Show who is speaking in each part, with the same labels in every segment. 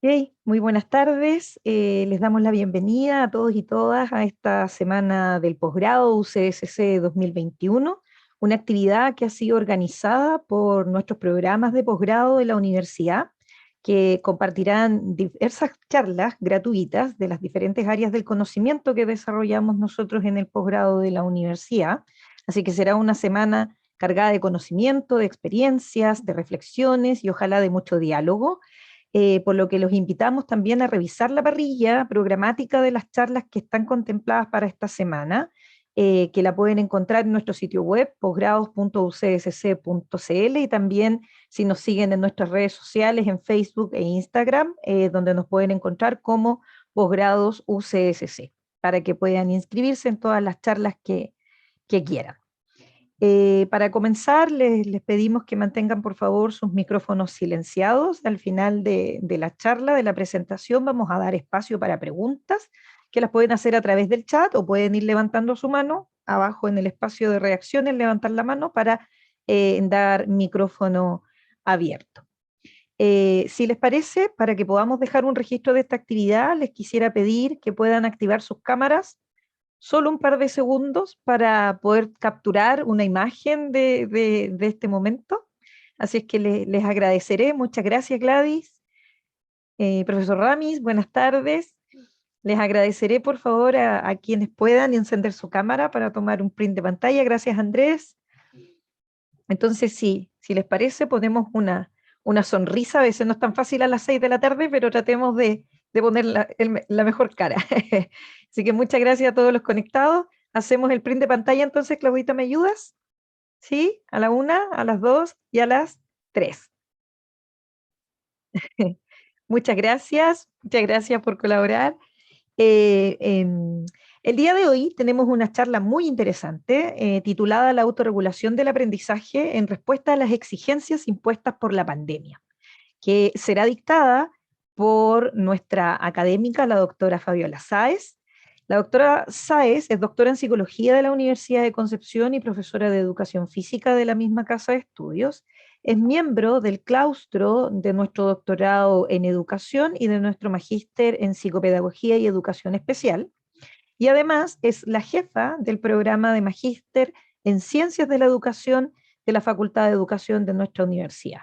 Speaker 1: Ok, muy buenas tardes. Les damos la bienvenida a todos y todas a esta semana del posgrado UCSC 2021, una actividad que ha sido organizada por nuestros programas de posgrado de la universidad, que compartirán diversas charlas gratuitas de las diferentes áreas del conocimiento que desarrollamos nosotros en el posgrado de la universidad. Así que será una semana cargada de conocimiento, de experiencias, de reflexiones y ojalá de mucho diálogo, por lo que los invitamos también a revisar la parrilla programática de las charlas que están contempladas para esta semana, que la pueden encontrar en nuestro sitio web, posgrados.ucsc.cl, y también si nos siguen en nuestras redes sociales, en Facebook e Instagram, donde nos pueden encontrar como posgrados UCSC, para que puedan inscribirse en todas las charlas que quieran. Para comenzar, les pedimos que mantengan por favor sus micrófonos silenciados. Al final de la charla, de la presentación, vamos a dar espacio para preguntas que las pueden hacer a través del chat o pueden ir levantando su mano abajo en el espacio de reacciones, levantar la mano para dar micrófono abierto. Si les parece, para que podamos dejar un registro de esta actividad, les quisiera pedir que puedan activar sus cámaras solo un par de segundos para poder capturar una imagen de este momento. Así es que les agradeceré. Muchas gracias, Gladys. Profesor Ramis, buenas tardes. Les agradeceré, por favor, a quienes puedan encender su cámara para tomar un print de pantalla. Gracias, Andrés. Entonces, sí, si les parece, ponemos una sonrisa. A veces no es tan fácil a las 6 de la tarde, pero tratemos de poner la mejor cara. Así que muchas gracias a todos los conectados. Hacemos el print de pantalla entonces, Claudita, ¿me ayudas? ¿Sí? A la 1, a las 2 y a las 3. Muchas gracias por colaborar. Eh, em, el día de hoy tenemos una charla muy interesante titulada La autorregulación del aprendizaje en respuesta a las exigencias impuestas por la pandemia, que será dictada por nuestra académica, la doctora Fabiola Sáez. La doctora Sáez es doctora en psicología de la Universidad de Concepción y profesora de educación física de la misma casa de estudios. Es miembro del claustro de nuestro doctorado en educación y de nuestro magíster en psicopedagogía y educación especial. Y además es la jefa del programa de magíster en ciencias de la educación de la Facultad de Educación de nuestra universidad.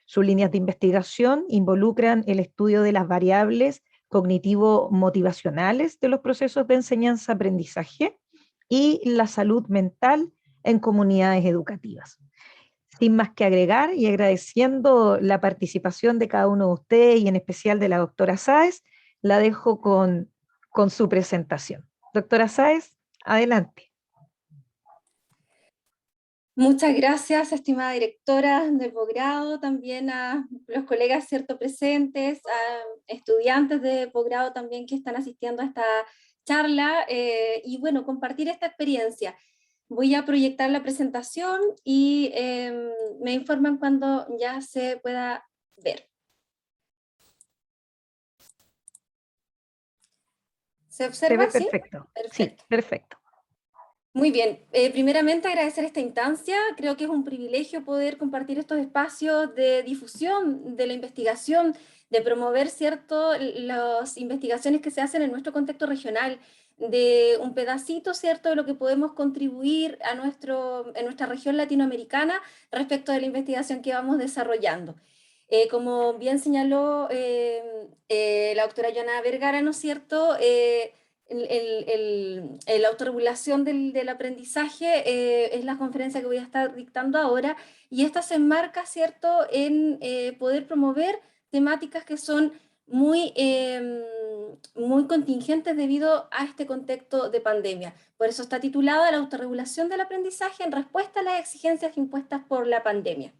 Speaker 1: Sus líneas de investigación involucran el estudio de las variables cognitivo-motivacionales de los procesos de enseñanza-aprendizaje y la salud mental en comunidades educativas. Sin más que agregar y agradeciendo la participación de cada uno de ustedes y en especial de la doctora Sáez, la dejo con su presentación. Doctora Sáez, adelante.
Speaker 2: Muchas gracias, estimada directora del posgrado, también a los colegas cierto presentes, a estudiantes de posgrado también que están asistiendo a esta charla y bueno, compartir esta experiencia. Voy a proyectar la presentación y me informan cuando ya se pueda ver. ¿Se
Speaker 1: Se ve
Speaker 2: observa? ¿Sí?
Speaker 1: perfecto. Sí,
Speaker 2: Perfecto.
Speaker 1: perfecto.
Speaker 2: Muy bien, primeramente agradecer esta instancia, creo que es un privilegio poder compartir estos espacios de difusión de la investigación, de promover, ¿cierto?, las investigaciones que se hacen en nuestro contexto regional, de un pedacito, ¿cierto?, de lo que podemos contribuir a en nuestra región latinoamericana respecto de la investigación que vamos desarrollando. Como bien señaló la doctora Joana Vergara, ¿no es cierto?, la autorregulación del aprendizaje es la conferencia que voy a estar dictando ahora, y esta se enmarca, ¿cierto?, en poder promover temáticas que son muy contingentes debido a este contexto de pandemia. Por eso está titulada La autorregulación del aprendizaje en respuesta a las exigencias impuestas por la pandemia.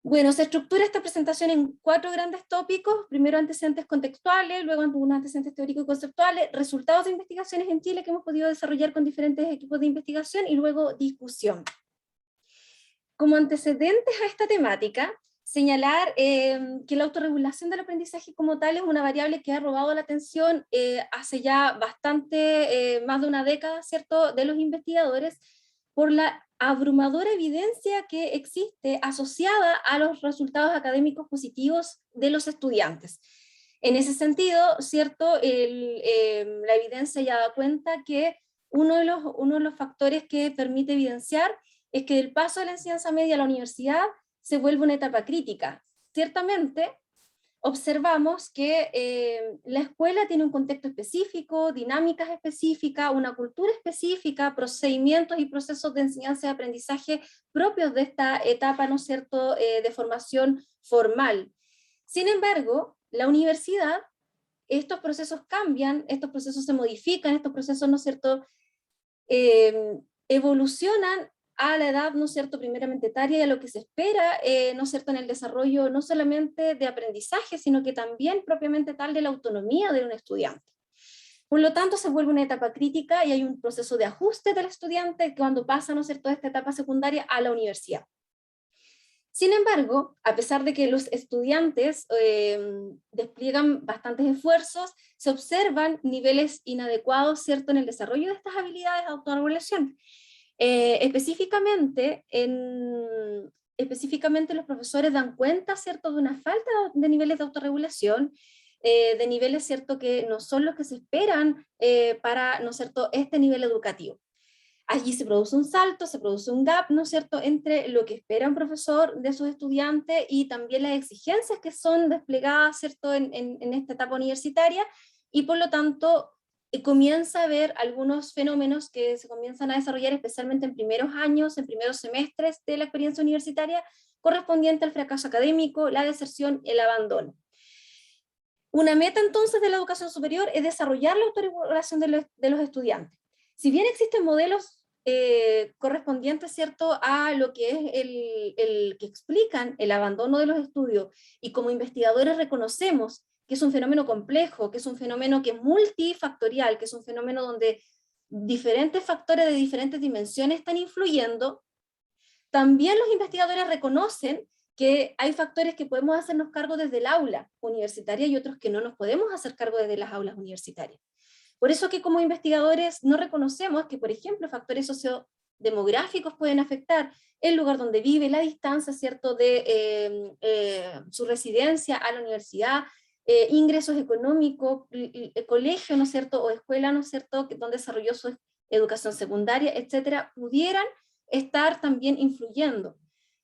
Speaker 2: Bueno, se estructura esta presentación en 4 grandes tópicos: primero antecedentes contextuales, luego algunos antecedentes teóricos y conceptuales, resultados de investigaciones en Chile que hemos podido desarrollar con diferentes equipos de investigación, y luego discusión. Como antecedentes a esta temática, señalar que la autorregulación del aprendizaje como tal es una variable que ha robado la atención hace ya bastante, más de una década, ¿cierto?, de los investigadores, por la abrumadora evidencia que existe asociada a los resultados académicos positivos de los estudiantes. En ese sentido, ¿cierto? La evidencia ya da cuenta que uno de los factores que permite evidenciar es que el paso de la enseñanza media a la universidad se vuelve una etapa crítica. Ciertamente, observamos que la escuela tiene un contexto específico, dinámicas específicas, una cultura específica, procedimientos y procesos de enseñanza y aprendizaje propios de esta etapa, ¿no es cierto?, de formación formal. Sin embargo, la universidad, estos procesos cambian, estos procesos se modifican, estos procesos, ¿no es cierto?, evolucionan a la edad, ¿no es cierto?, primeramente etaria y a lo que se espera, ¿no es cierto?, en el desarrollo no solamente de aprendizaje, sino que también propiamente tal de la autonomía de un estudiante. Por lo tanto, se vuelve una etapa crítica y hay un proceso de ajuste del estudiante cuando pasa, ¿no es cierto?, de esta etapa secundaria a la universidad. Sin embargo, a pesar de que los estudiantes despliegan bastantes esfuerzos, se observan niveles inadecuados, ¿cierto?, en el desarrollo de estas habilidades de autorregulación. Específicamente los profesores dan cuenta, ¿cierto?, de una falta de niveles de autorregulación, de niveles, ¿cierto?, que no son los que se esperan para, ¿no es cierto?, este nivel educativo. Allí se produce un salto, se produce un gap, ¿no es cierto?, entre lo que espera un profesor de sus estudiantes y también las exigencias que son desplegadas, ¿cierto?, en esta etapa universitaria, y por lo tanto comienza a haber algunos fenómenos que se comienzan a desarrollar especialmente en primeros años, en primeros semestres de la experiencia universitaria, correspondiente al fracaso académico, la deserción, el abandono. Una meta entonces de la educación superior es desarrollar la autorregulación de los estudiantes. Si bien existen modelos correspondientes, ¿cierto?, a lo que es el que explican el abandono de los estudios, y como investigadores reconocemos que es un fenómeno complejo, que es un fenómeno que es multifactorial, que es un fenómeno donde diferentes factores de diferentes dimensiones están influyendo, también los investigadores reconocen que hay factores que podemos hacernos cargo desde el aula universitaria y otros que no nos podemos hacer cargo desde las aulas universitarias. Por eso que como investigadores no reconocemos que, por ejemplo, factores sociodemográficos pueden afectar el lugar donde vive, la distancia, ¿cierto?, de su residencia a la universidad, ingresos económicos, colegio, ¿no es cierto?, o escuela, ¿no es cierto?, donde desarrolló su educación secundaria, etcétera, pudieran estar también influyendo.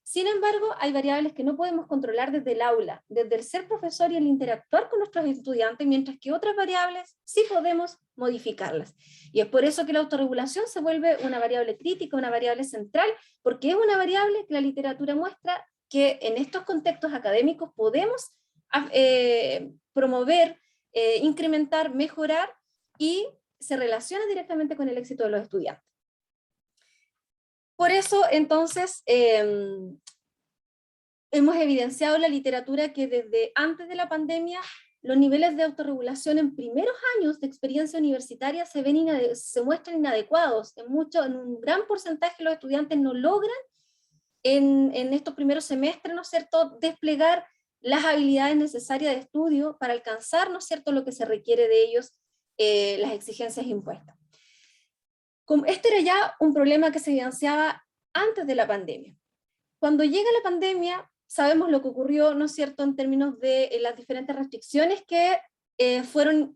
Speaker 2: Sin embargo, hay variables que no podemos controlar desde el aula, desde el ser profesor y el interactuar con nuestros estudiantes, mientras que otras variables sí podemos modificarlas. Y es por eso que la autorregulación se vuelve una variable crítica, una variable central, porque es una variable que la literatura muestra que en estos contextos académicos podemos promover, incrementar, mejorar, y se relaciona directamente con el éxito de los estudiantes. Por eso, entonces, hemos evidenciado en la literatura que desde antes de la pandemia los niveles de autorregulación en primeros años de experiencia universitaria se muestran inadecuados. En un gran porcentaje los estudiantes no logran en estos primeros semestres, ¿no es cierto?, desplegar las habilidades necesarias de estudio para alcanzar, ¿no es cierto?, lo que se requiere de ellos, las exigencias impuestas. Este era ya un problema que se evidenciaba antes de la pandemia. Cuando llega la pandemia, sabemos lo que ocurrió, ¿no es cierto?, en términos de las diferentes restricciones que fueron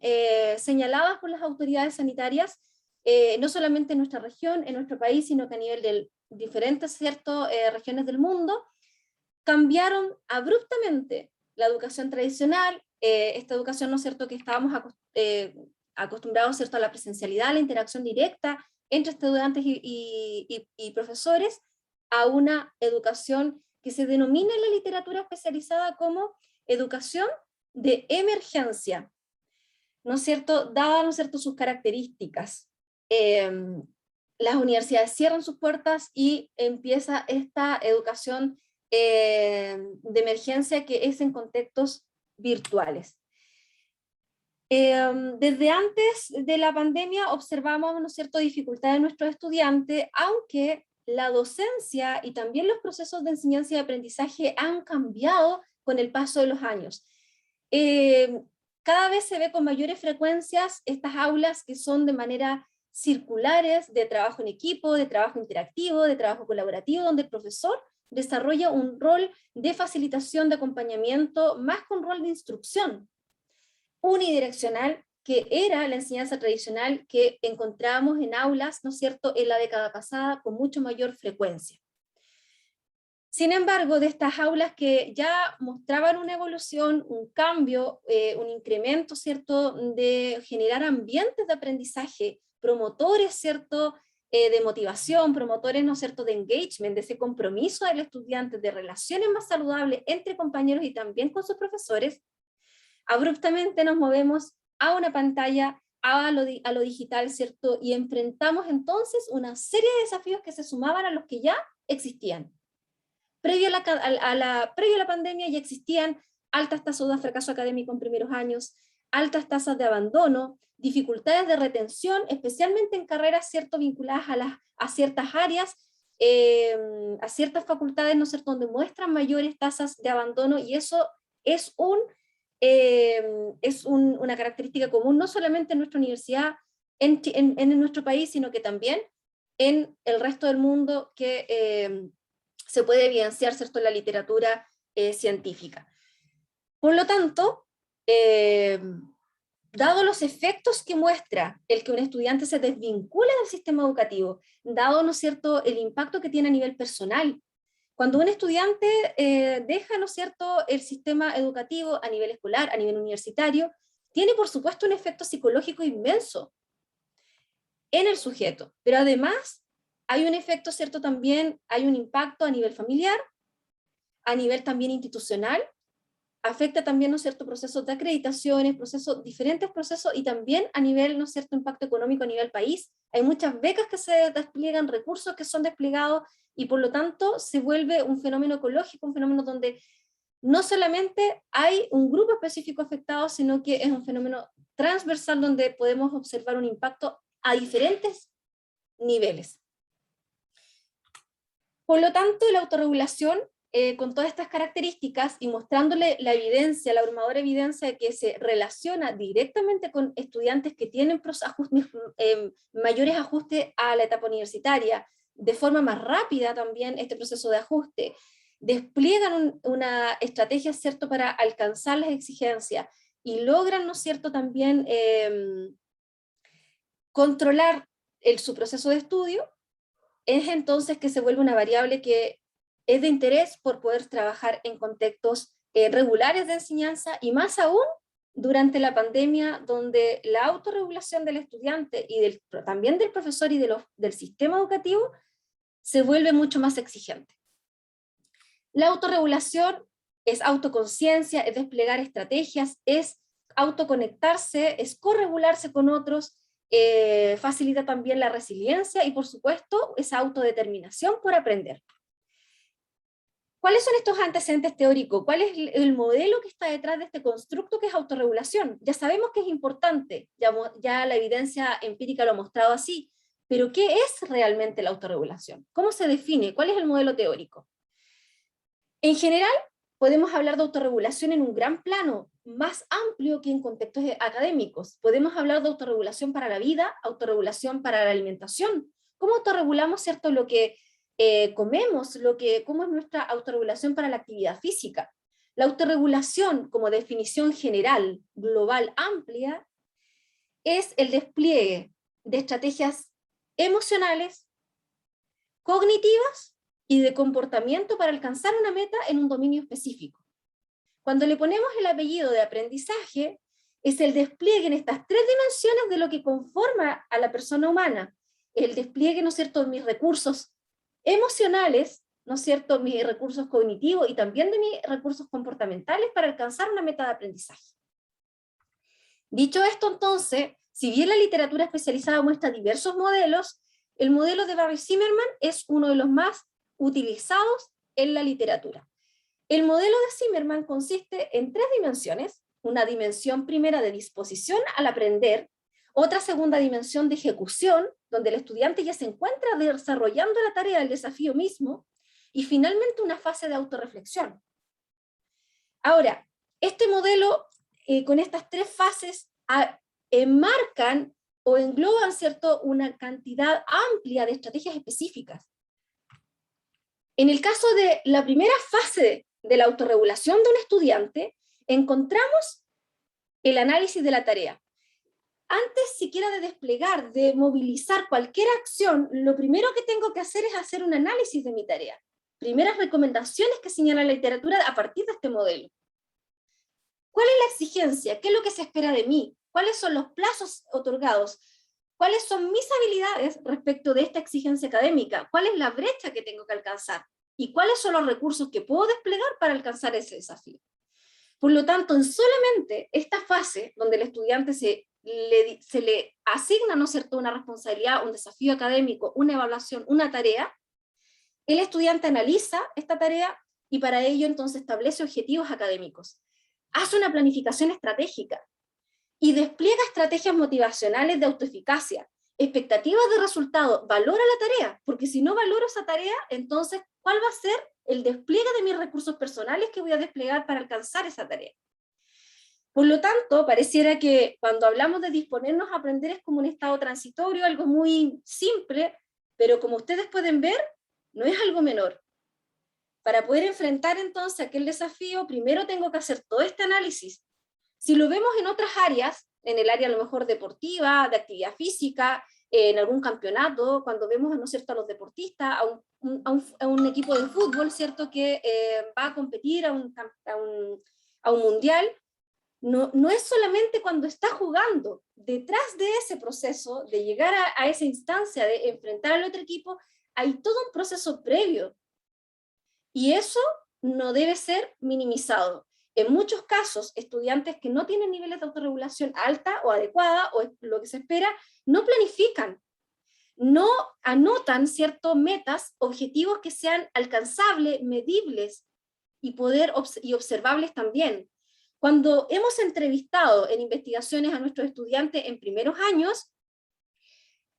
Speaker 2: señaladas por las autoridades sanitarias, no solamente en nuestra región, en nuestro país, sino que a nivel de diferentes, ¿cierto?, regiones del mundo, cambiaron abruptamente la educación tradicional, esta educación, ¿no es cierto?, que estábamos acostumbrados, ¿cierto?, a la presencialidad, a la interacción directa entre estudiantes y profesores, a una educación que se denomina en la literatura especializada como educación de emergencia, ¿no es cierto?, dadas, ¿no es cierto?, sus características. Las universidades cierran sus puertas y empieza esta educación de emergencia que es en contextos virtuales. Desde antes de la pandemia observamos, ¿no es cierto?, dificultades de nuestros estudiantes, aunque la docencia y también los procesos de enseñanza y aprendizaje han cambiado con el paso de los años. Cada vez se ve con mayores frecuencias estas aulas que son de manera circulares de trabajo en equipo, de trabajo interactivo, de trabajo colaborativo, donde el profesor desarrolla un rol de facilitación, de acompañamiento, más con rol de instrucción unidireccional, que era la enseñanza tradicional que encontrábamos en aulas, ¿no es cierto?, en la década pasada con mucho mayor frecuencia. Sin embargo, de estas aulas que ya mostraban una evolución, un cambio, un incremento, ¿cierto?, de generar ambientes de aprendizaje, promotores, ¿cierto?, de motivación, promotores, ¿no es cierto?, de engagement, de ese compromiso del estudiante, de relaciones más saludables entre compañeros y también con sus profesores, abruptamente nos movemos a una pantalla, a lo digital, ¿cierto? Y enfrentamos entonces una serie de desafíos que se sumaban a los que ya existían. Previo a la pandemia ya existían altas tasas de fracaso académico en primeros años, altas tasas de abandono, dificultades de retención, especialmente en carreras, ¿cierto?, vinculadas a ciertas áreas, a ciertas facultades, ¿no es cierto?, donde muestran mayores tasas de abandono, y eso es una característica común, no solamente en nuestra universidad, en nuestro país, sino que también en el resto del mundo, que se puede evidenciar, ¿cierto?, en la literatura científica. Por lo tanto, dado los efectos que muestra el que un estudiante se desvincula del sistema educativo, dado, ¿no es cierto?, el impacto que tiene a nivel personal, cuando un estudiante deja, ¿no es cierto?, el sistema educativo a nivel escolar, a nivel universitario, tiene por supuesto un efecto psicológico inmenso en el sujeto, pero además hay un efecto, ¿cierto?, también hay un impacto a nivel familiar, a nivel también institucional, afecta también, ¿no es cierto?, procesos de acreditaciones, diferentes procesos, y también a nivel, ¿no es cierto?, impacto económico a nivel país. Hay muchas becas que se despliegan, recursos que son desplegados, y por lo tanto se vuelve un fenómeno ecológico, un fenómeno donde no solamente hay un grupo específico afectado, sino que es un fenómeno transversal donde podemos observar un impacto a diferentes niveles. Por lo tanto, la autorregulación, con todas estas características y mostrándole la evidencia, la abrumadora evidencia de que se relaciona directamente con estudiantes que tienen mayores ajustes a la etapa universitaria, de forma más rápida también este proceso de ajuste, despliegan una estrategia, ¿cierto?, para alcanzar las exigencias y logran, ¿no es cierto?, también controlar su proceso de estudio, es entonces que se vuelve una variable que es de interés por poder trabajar en contextos regulares de enseñanza, y más aún durante la pandemia, donde la autorregulación del estudiante y también del profesor y del sistema educativo se vuelve mucho más exigente. La autorregulación es autoconciencia, es desplegar estrategias, es autoconectarse, es corregularse con otros, facilita también la resiliencia y, por supuesto, esa autodeterminación por aprender. ¿Cuáles son estos antecedentes teóricos? ¿Cuál es el modelo que está detrás de este constructo que es autorregulación? Ya sabemos que es importante, ya la evidencia empírica lo ha mostrado así, pero ¿qué es realmente la autorregulación? ¿Cómo se define? ¿Cuál es el modelo teórico? En general, podemos hablar de autorregulación en un gran plano, más amplio que en contextos académicos. Podemos hablar de autorregulación para la vida, autorregulación para la alimentación. ¿Cómo autorregulamos, cierto, lo que comemos, cómo es nuestra autorregulación para la actividad física? La autorregulación, como definición general, global, amplia, es el despliegue de estrategias emocionales, cognitivas y de comportamiento para alcanzar una meta en un dominio específico. Cuando le ponemos el apellido de aprendizaje, es el despliegue en estas tres dimensiones de lo que conforma a la persona humana. El despliegue, ¿no es cierto?, de mis recursos emocionales, ¿no es cierto?, mis recursos cognitivos y también de mis recursos comportamentales para alcanzar una meta de aprendizaje. Dicho esto, entonces, si bien la literatura especializada muestra diversos modelos, el modelo de Barry Zimmerman es uno de los más utilizados en la literatura. El modelo de Zimmerman consiste en tres dimensiones: una dimensión primera de disposición al aprender, otra segunda dimensión de ejecución, donde el estudiante ya se encuentra desarrollando la tarea del desafío mismo, y finalmente una fase de autorreflexión. Ahora, este modelo, con estas tres fases, enmarcan o engloban, ¿cierto?, una cantidad amplia de estrategias específicas. En el caso de la primera fase de la autorregulación de un estudiante, encontramos el análisis de la tarea. Antes siquiera de desplegar, de movilizar cualquier acción, lo primero que tengo que hacer es hacer un análisis de mi tarea. Primeras recomendaciones que señala la literatura a partir de este modelo. ¿Cuál es la exigencia? ¿Qué es lo que se espera de mí? ¿Cuáles son los plazos otorgados? ¿Cuáles son mis habilidades respecto de esta exigencia académica? ¿Cuál es la brecha que tengo que alcanzar? ¿Y cuáles son los recursos que puedo desplegar para alcanzar ese desafío? Por lo tanto, en solamente esta fase, donde el estudiante se le asigna, ¿no es cierto?, una responsabilidad, un desafío académico, una evaluación, una tarea, el estudiante analiza esta tarea y para ello entonces establece objetivos académicos. Hace una planificación estratégica y despliega estrategias motivacionales de autoeficacia, expectativas de resultado, valora la tarea, porque si no valoro esa tarea, entonces, ¿cuál va a ser el despliegue de mis recursos personales que voy a desplegar para alcanzar esa tarea? Por lo tanto, pareciera que cuando hablamos de disponernos a aprender es como un estado transitorio, algo muy simple, pero como ustedes pueden ver, no es algo menor. Para poder enfrentar entonces aquel desafío, primero tengo que hacer todo este análisis. Si lo vemos en otras áreas, en el área a lo mejor deportiva, de actividad física, en algún campeonato, cuando vemos, ¿no es cierto?, a los deportistas, a un equipo de fútbol, ¿cierto?, que va a competir a un mundial, no es solamente cuando está jugando. Detrás de ese proceso, de llegar a esa instancia de enfrentar al otro equipo, hay todo un proceso previo. Y eso no debe ser minimizado. En muchos casos, estudiantes que no tienen niveles de autorregulación alta o adecuada, o lo que se espera, no planifican, no anotan ciertas metas, objetivos que sean alcanzables, medibles y observables también. Cuando hemos entrevistado en investigaciones a nuestros estudiantes en primeros años,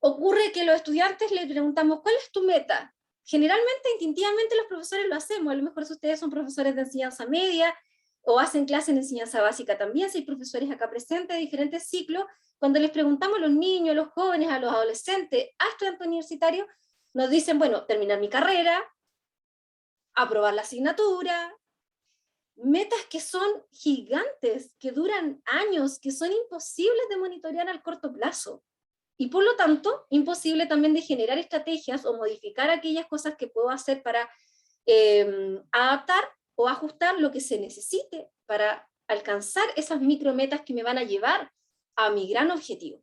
Speaker 2: ocurre que los estudiantes les preguntamos, ¿cuál es tu meta? Generalmente, instintivamente los profesores lo hacemos, a lo mejor si ustedes son profesores de enseñanza media, o hacen clases en enseñanza básica también, si hay profesores acá presentes de diferentes ciclos, cuando les preguntamos a los niños, a los jóvenes, a los adolescentes, a estudiantes universitarios, nos dicen, bueno, terminar mi carrera, aprobar la asignatura, metas que son gigantes, que duran años, que son imposibles de monitorear al corto plazo. Y por lo tanto, imposible también de generar estrategias o modificar aquellas cosas que puedo hacer para adaptar o ajustar lo que se necesite para alcanzar esas micrometas que me van a llevar a mi gran objetivo.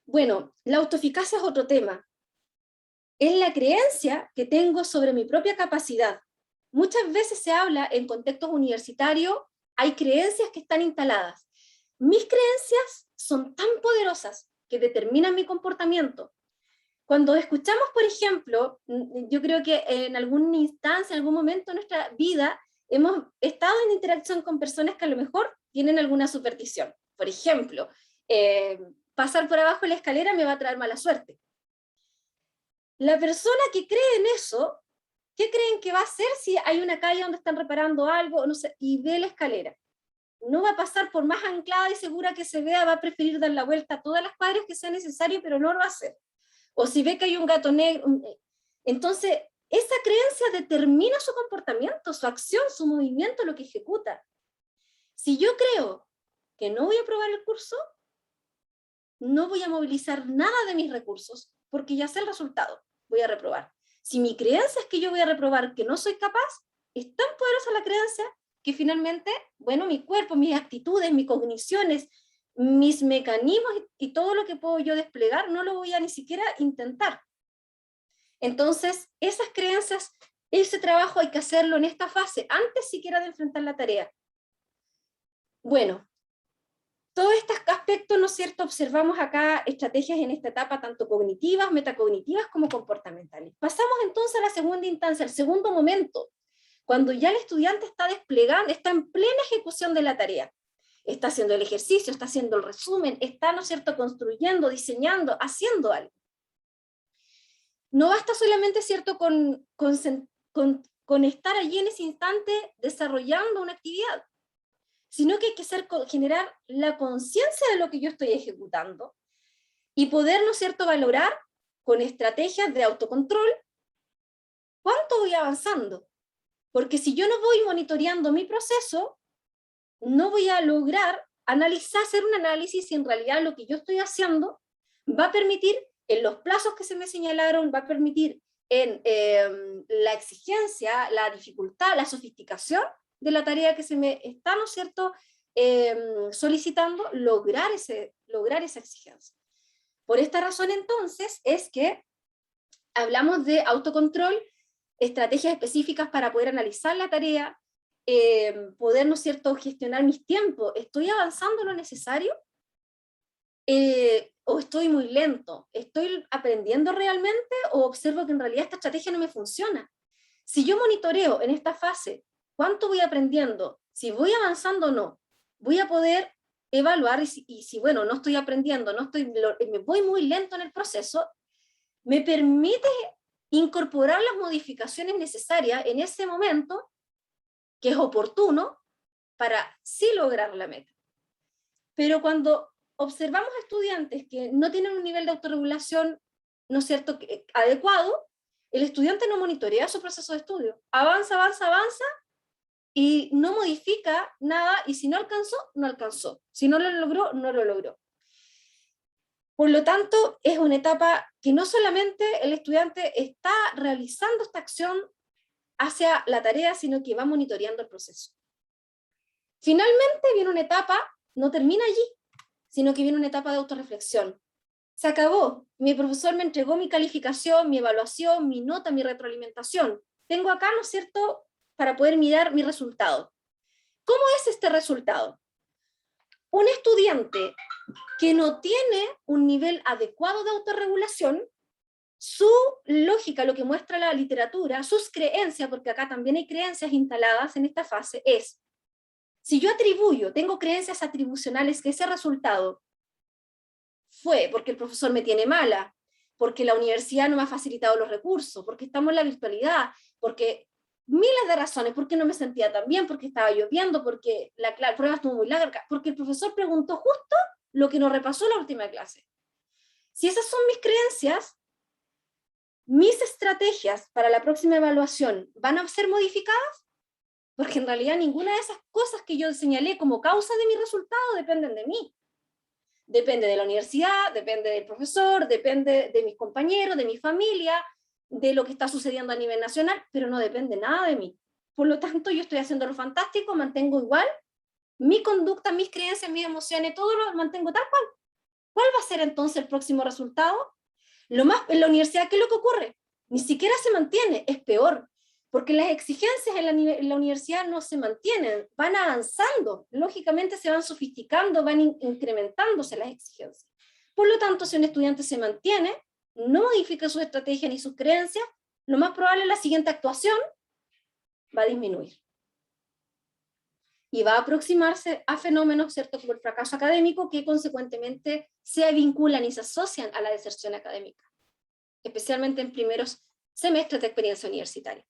Speaker 2: Bueno, la autoeficacia es otro tema. Es la creencia que tengo sobre mi propia capacidad. Muchas veces se habla en contextos universitarios, hay creencias que están instaladas. Mis creencias son tan poderosas que determinan mi comportamiento. Cuando escuchamos, por ejemplo, yo creo que en alguna instancia, en algún momento de nuestra vida, hemos estado en interacción con personas que a lo mejor tienen alguna superstición. Por ejemplo, pasar por abajo de la escalera me va a traer mala suerte. La persona que cree en eso, ¿qué creen que va a hacer si hay una calle donde están reparando algo, no sé, y ve la escalera? No va a pasar por más anclada y segura que se vea, va a preferir dar la vuelta a todas las cuadras que sea necesario, pero no lo va a hacer. O si ve que hay un gato negro. Entonces, esa creencia determina su comportamiento, su acción, su movimiento, lo que ejecuta. Si yo creo que no voy a aprobar el curso, no voy a movilizar nada de mis recursos, porque ya sé el resultado, voy a reprobar. Si mi creencia es que yo voy a reprobar, que no soy capaz, es tan poderosa la creencia que finalmente, bueno, mi cuerpo, mis actitudes, mis cogniciones, mis mecanismos y todo lo que puedo yo desplegar, no lo voy a ni siquiera intentar. Entonces, esas creencias, ese trabajo hay que hacerlo en esta fase, antes siquiera de enfrentar la tarea. Bueno, todos estos aspectos, ¿no es cierto?, observamos acá estrategias en esta etapa, tanto cognitivas, metacognitivas, como comportamentales. Pasamos entonces a la segunda instancia, el segundo momento, cuando ya el estudiante está desplegando, está en plena ejecución de la tarea. Está haciendo el ejercicio, está haciendo el resumen, está, ¿no es cierto?, construyendo, diseñando, haciendo algo. No basta solamente, ¿cierto?, con estar allí en ese instante desarrollando una actividad, sino que hay que generar la conciencia de lo que yo estoy ejecutando, y poder, ¿no es cierto?, valorar con estrategias de autocontrol cuánto voy avanzando. Porque si yo no voy monitoreando mi proceso, no voy a lograr hacer un análisis si en realidad lo que yo estoy haciendo va a permitir, en los plazos que se me señalaron, va a permitir en la exigencia, la dificultad, la sofisticación de la tarea que se me está, ¿no es cierto?, solicitando, lograr esa exigencia. Por esta razón, entonces, es que hablamos de autocontrol, estrategias específicas para poder analizar la tarea, poder, ¿no es cierto?, gestionar mis tiempos. ¿Estoy avanzando lo necesario? ¿O estoy muy lento? ¿Estoy aprendiendo realmente o observo que en realidad esta estrategia no me funciona? Si yo monitoreo en esta fase cuánto voy aprendiendo, si voy avanzando o no, voy a poder evaluar y si bueno, no estoy aprendiendo, me voy muy lento en el proceso, me permite incorporar las modificaciones necesarias en ese momento que es oportuno para sí lograr la meta. Pero cuando observamos estudiantes que no tienen un nivel de autorregulación, ¿no es cierto?, adecuado, el estudiante no monitorea su proceso de estudio. Avanza, avanza, avanza, y no modifica nada, y si no alcanzó, no alcanzó. Si no lo logró, no lo logró. Por lo tanto, es una etapa que no solamente el estudiante está realizando esta acción hacia la tarea, sino que va monitoreando el proceso. Finalmente viene una etapa, no termina allí, sino que viene una etapa de autorreflexión. Se acabó, mi profesor me entregó mi calificación, mi evaluación, mi nota, mi retroalimentación. Tengo acá, ¿no es cierto?, para poder mirar mi resultado. ¿Cómo es este resultado? Un estudiante que no tiene un nivel adecuado de autorregulación, su lógica, lo que muestra la literatura, sus creencias, porque acá también hay creencias instaladas en esta fase, es, si yo tengo creencias atribucionales que ese resultado fue porque el profesor me tiene mala, porque la universidad no me ha facilitado los recursos, porque estamos en la virtualidad, porque miles de razones, porque no me sentía tan bien, porque estaba lloviendo, porque la prueba estuvo muy larga, porque el profesor preguntó justo lo que nos repasó en la última clase. Si esas son mis creencias, mis estrategias para la próxima evaluación van a ser modificadas, porque en realidad ninguna de esas cosas que yo señalé como causa de mi resultado dependen de mí. Depende de la universidad, depende del profesor, depende de mis compañeros, de mi familia, de lo que está sucediendo a nivel nacional, pero no depende nada de mí. Por lo tanto, yo estoy haciendo lo fantástico, mantengo igual mi conducta, mis creencias, mis emociones, todo lo mantengo tal cual. ¿Cuál va a ser entonces el próximo resultado? En la universidad, ¿qué es lo que ocurre? Ni siquiera se mantiene, es peor, porque las exigencias en la universidad no se mantienen, van avanzando, lógicamente se van sofisticando, van incrementándose las exigencias. Por lo tanto, si un estudiante se mantiene, no modifica su estrategia ni sus creencias, lo más probable es la siguiente actuación va a disminuir. Y va a aproximarse a fenómenos, ¿cierto?, como el fracaso académico, que consecuentemente se vinculan y se asocian a la deserción académica, especialmente en primeros semestres de experiencia universitaria.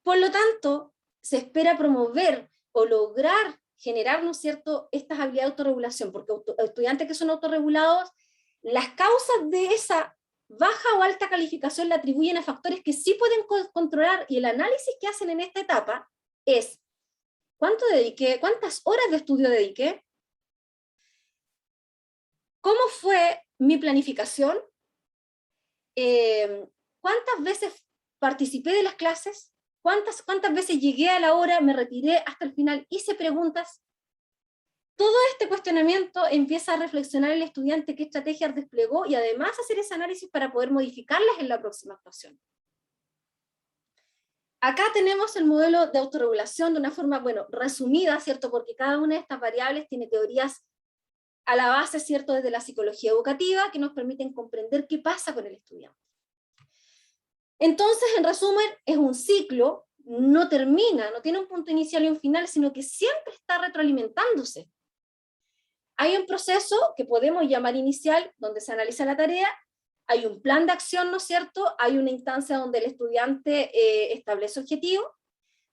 Speaker 2: Por lo tanto, se espera promover o lograr generar, ¿no es cierto?, estas habilidades de autorregulación, porque estudiantes que son autorregulados, las causas de esa baja o alta calificación la atribuyen a factores que sí pueden controlar, y el análisis que hacen en esta etapa es ¿cuánto dediqué? ¿Cuántas horas de estudio dediqué? ¿Cómo fue mi planificación? ¿Cuántas veces participé de las clases? ¿Cuántas veces llegué a la hora, me retiré hasta el final, hice preguntas? Todo este cuestionamiento empieza a reflexionar el estudiante qué estrategias desplegó y además hacer ese análisis para poder modificarlas en la próxima actuación. Acá tenemos el modelo de autorregulación de una forma, bueno, resumida, ¿cierto? Porque cada una de estas variables tiene teorías a la base, ¿cierto?, desde la psicología educativa, que nos permiten comprender qué pasa con el estudiante. Entonces, en resumen, es un ciclo, no termina, no tiene un punto inicial y un final, sino que siempre está retroalimentándose. Hay un proceso que podemos llamar inicial, donde se analiza la tarea, hay un plan de acción, ¿no es cierto? Hay una instancia donde el estudiante establece objetivos,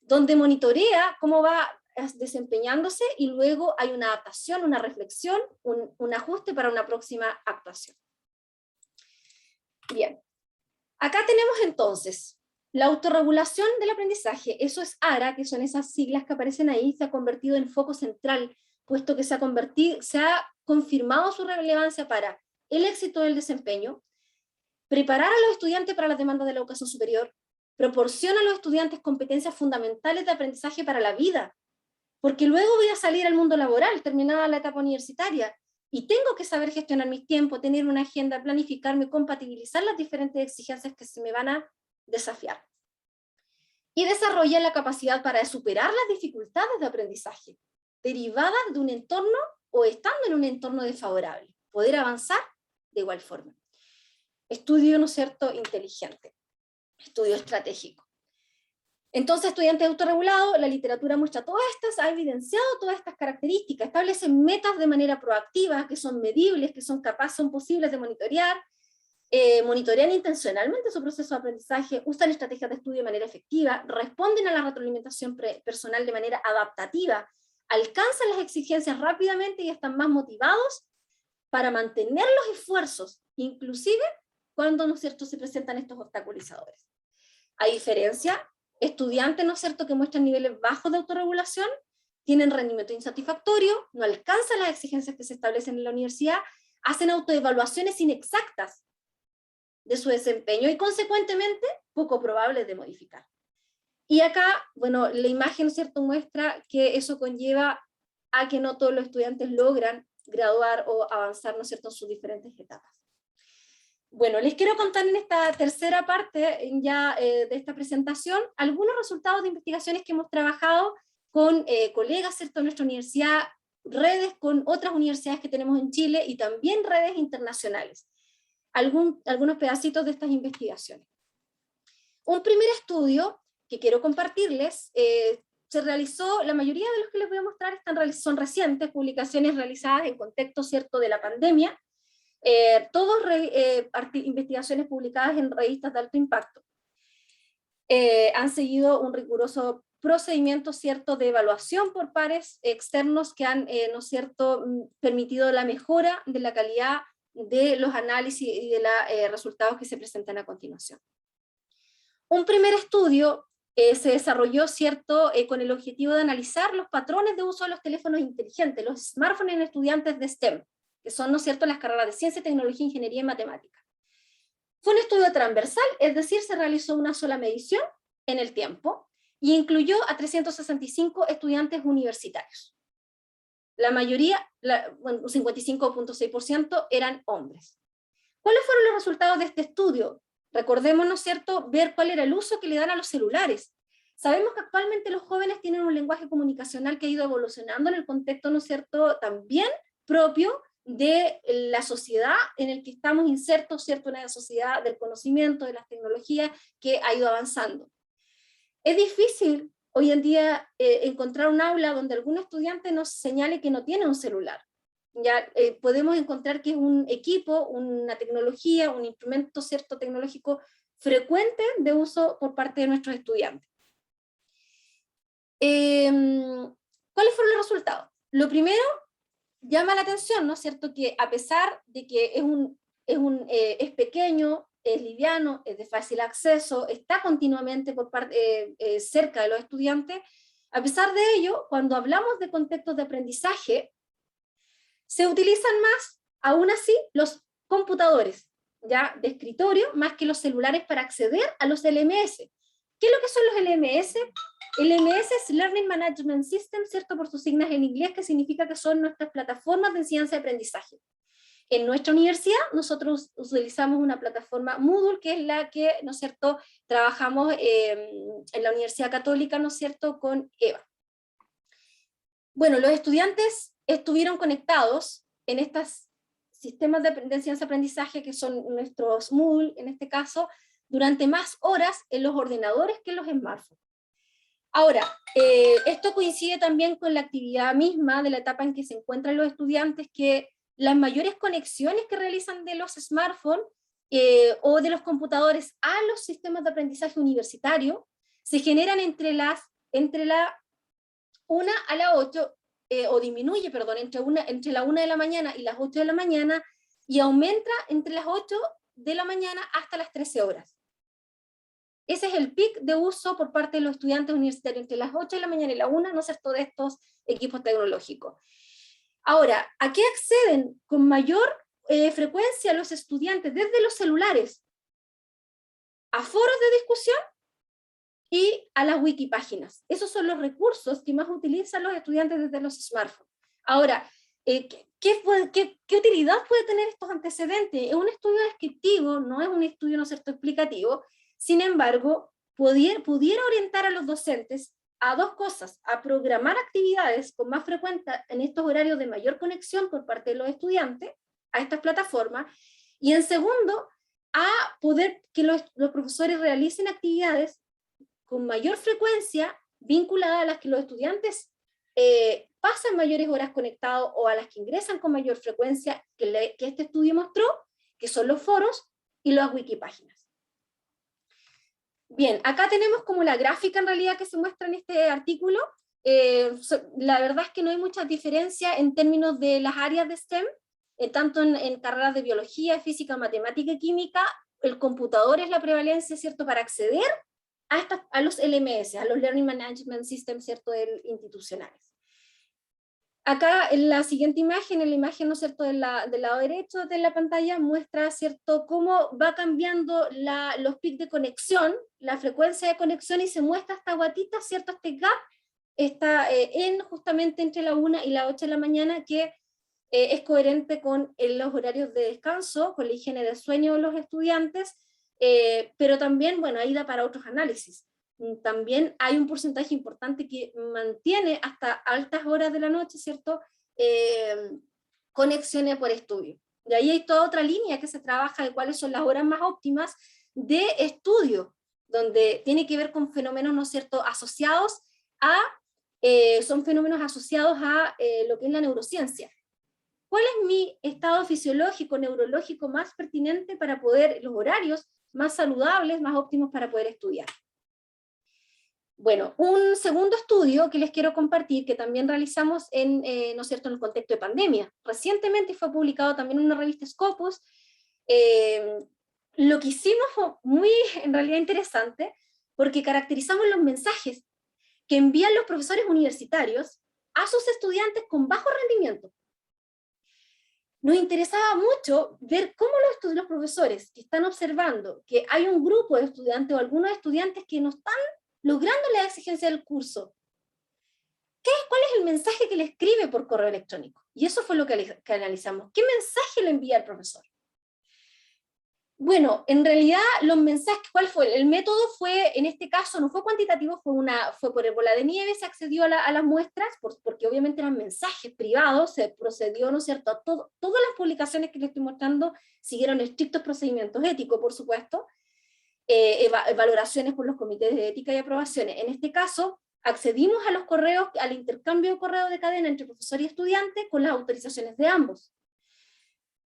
Speaker 2: donde monitorea cómo va desempeñándose, y luego hay una adaptación, una reflexión, un ajuste para una próxima actuación. Bien, acá tenemos entonces la autorregulación del aprendizaje. Eso es ARA, que son esas siglas que aparecen ahí, se ha convertido en foco central, puesto que se ha confirmado su relevancia para el éxito del desempeño, preparar a los estudiantes para las demandas de la educación superior, proporciona a los estudiantes competencias fundamentales de aprendizaje para la vida, porque luego voy a salir al mundo laboral, terminada la etapa universitaria, y tengo que saber gestionar mis tiempos, tener una agenda, planificarme, compatibilizar las diferentes exigencias que se me van a desafiar. Y desarrollar la capacidad para superar las dificultades de aprendizaje, derivadas de un entorno o estando en un entorno desfavorable, poder avanzar de igual forma. Estudio, ¿no es cierto?, inteligente, estudio estratégico. Entonces, estudiantes autorregulados, la literatura muestra todas estas, ha evidenciado todas estas características, establecen metas de manera proactiva, que son medibles, que son posibles de monitorear, monitorean intencionalmente su proceso de aprendizaje, usan estrategias de estudio de manera efectiva, responden a la retroalimentación personal de manera adaptativa, alcanzan las exigencias rápidamente y están más motivados para mantener los esfuerzos, inclusive cuando, ¿no es cierto?, se presentan estos obstaculizadores. A diferencia, estudiantes, ¿no es cierto?, que muestran niveles bajos de autorregulación, tienen rendimiento insatisfactorio, no alcanzan las exigencias que se establecen en la universidad, hacen autoevaluaciones inexactas de su desempeño y consecuentemente poco probables de modificar. Y acá, bueno, la imagen, ¿no es cierto?, muestra que eso conlleva a que no todos los estudiantes logran graduar o avanzar, ¿no es cierto?, en sus diferentes etapas. Bueno, les quiero contar en esta tercera parte ya de esta presentación algunos resultados de investigaciones que hemos trabajado con colegas, ¿cierto?, de nuestra universidad, redes con otras universidades que tenemos en Chile y también redes internacionales. Algunos pedacitos de estas investigaciones. Un primer estudio que quiero compartirles se realizó, la mayoría de los que les voy a mostrar son recientes, publicaciones realizadas en contexto, ¿cierto?, de la pandemia, todos investigaciones publicadas en revistas de alto impacto. Han seguido un riguroso procedimiento, ¿cierto?, de evaluación por pares externos que han, ¿no es cierto?, permitido la mejora de la calidad de los análisis y de los resultados que se presentan a continuación. Un primer estudio se desarrolló, ¿cierto?, con el objetivo de analizar los patrones de uso de los teléfonos inteligentes, los smartphones en estudiantes de STEM, que son, ¿no es cierto?, las carreras de ciencia, tecnología, ingeniería y matemática. Fue un estudio transversal, es decir, se realizó una sola medición en el tiempo y incluyó a 365 estudiantes universitarios. La mayoría, bueno, 55.6% eran hombres. ¿Cuáles fueron los resultados de este estudio? Recordemos, ¿no es cierto?, ver cuál era el uso que le dan a los celulares. Sabemos que actualmente los jóvenes tienen un lenguaje comunicacional que ha ido evolucionando en el contexto, ¿no es cierto?, también propio de la sociedad en el que estamos insertos, ¿cierto?, una sociedad del conocimiento, de las tecnologías, que ha ido avanzando. Es difícil hoy en día encontrar un aula donde algún estudiante nos señale que no tiene un celular. Ya podemos encontrar que es un equipo, una tecnología, un instrumento, ¿cierto?, tecnológico frecuente de uso por parte de nuestros estudiantes. ¿Cuáles fueron los resultados? Lo primero, llama la atención, ¿no es cierto?, que a pesar de que es pequeño, es liviano, es de fácil acceso, está continuamente cerca de los estudiantes, a pesar de ello, cuando hablamos de contextos de aprendizaje, se utilizan más, aún así, los computadores, ya de escritorio, más que los celulares para acceder a los LMS. ¿Qué es lo que son los LMS? LMS es Learning Management System, ¿cierto?, por sus siglas en inglés, que significa que son nuestras plataformas de enseñanza y aprendizaje. En nuestra universidad, nosotros utilizamos una plataforma Moodle, que es la que, ¿no es cierto?, trabajamos en la Universidad Católica, ¿no es cierto?, con EVA. Bueno, los estudiantes estuvieron conectados en estos sistemas de enseñanza-aprendizaje, que son nuestros Moodle, en este caso, durante más horas en los ordenadores que en los smartphones. Ahora, esto coincide también con la actividad misma de la etapa en que se encuentran los estudiantes, que las mayores conexiones que realizan de los smartphones o de los computadores a los sistemas de aprendizaje universitario se generan entre la 1 a la 8, o disminuye, perdón, entre la 1 de la mañana y las 8 de la mañana, y aumenta entre las 8 de la mañana hasta las 13 horas. Ese es el pic de uso por parte de los estudiantes universitarios entre las 8 de la mañana y la 1, ¿no es cierto?, de estos equipos tecnológicos. Ahora, ¿a qué acceden con mayor frecuencia los estudiantes desde los celulares? A foros de discusión y a las wikipáginas. Esos son los recursos que más utilizan los estudiantes desde los smartphones. Ahora, ¿qué utilidad puede tener estos antecedentes? Es un estudio descriptivo, no es un estudio, ¿no es cierto?, explicativo. Sin embargo, pudiera orientar a los docentes a dos cosas: a programar actividades con más frecuencia en estos horarios de mayor conexión por parte de los estudiantes a estas plataformas, y en segundo, a poder que los profesores realicen actividades con mayor frecuencia vinculadas a las que los estudiantes pasan mayores horas conectados, o a las que ingresan con mayor frecuencia, que este estudio mostró, que son los foros y las wikipáginas. Bien, acá tenemos como la gráfica en realidad que se muestra en este artículo. La verdad es que no hay mucha diferencia en términos de las áreas de STEM, tanto en carreras de biología, física, matemática y química. El computador es la prevalencia, ¿cierto?, para acceder a los LMS, a los Learning Management Systems, ¿cierto?, institucionales. Acá en la siguiente imagen, en la imagen, ¿no es cierto?, del lado derecho de la pantalla, muestra, ¿cierto?, cómo va cambiando los picos de conexión, la frecuencia de conexión, y se muestra esta guatita, ¿cierto?, este gap está justamente entre la 1 y la 8 de la mañana, que es coherente con los horarios de descanso, con la higiene del sueño de los estudiantes, pero también, bueno, ahí da para otros análisis. También hay un porcentaje importante que mantiene hasta altas horas de la noche, ¿cierto?, conexiones por estudio. Y ahí hay toda otra línea que se trabaja de cuáles son las horas más óptimas de estudio, donde tiene que ver con fenómenos, ¿no es cierto?, asociados a, son fenómenos asociados a lo que es la neurociencia. ¿Cuál es mi estado fisiológico, neurológico más pertinente para poder, los horarios más saludables, más óptimos para poder estudiar? Bueno, un segundo estudio que les quiero compartir, que también realizamos ¿no es cierto?, en el contexto de pandemia. Recientemente fue publicado también en una revista Scopus. Lo que hicimos fue muy, en realidad, interesante, porque caracterizamos los mensajes que envían los profesores universitarios a sus estudiantes con bajo rendimiento. Nos interesaba mucho ver cómo los profesores que están observando que hay un grupo de estudiantes o algunos estudiantes que no están logrando la exigencia del curso, ¿cuál es el mensaje que le escribe por correo electrónico? Y eso fue lo que analizamos. ¿Qué mensaje le envía el profesor? Bueno, en realidad los mensajes, ¿cuál fue? El método fue, en este caso, no fue cuantitativo, fue por bola de nieve, se accedió a las muestras, porque obviamente eran mensajes privados, se procedió, ¿no es cierto?, a todas las publicaciones que les estoy mostrando siguieron estrictos procedimientos éticos, por supuesto, valoraciones por los comités de ética y aprobaciones. En este caso, accedimos a los correos, al intercambio de correos de cadena entre profesor y estudiante con las autorizaciones de ambos.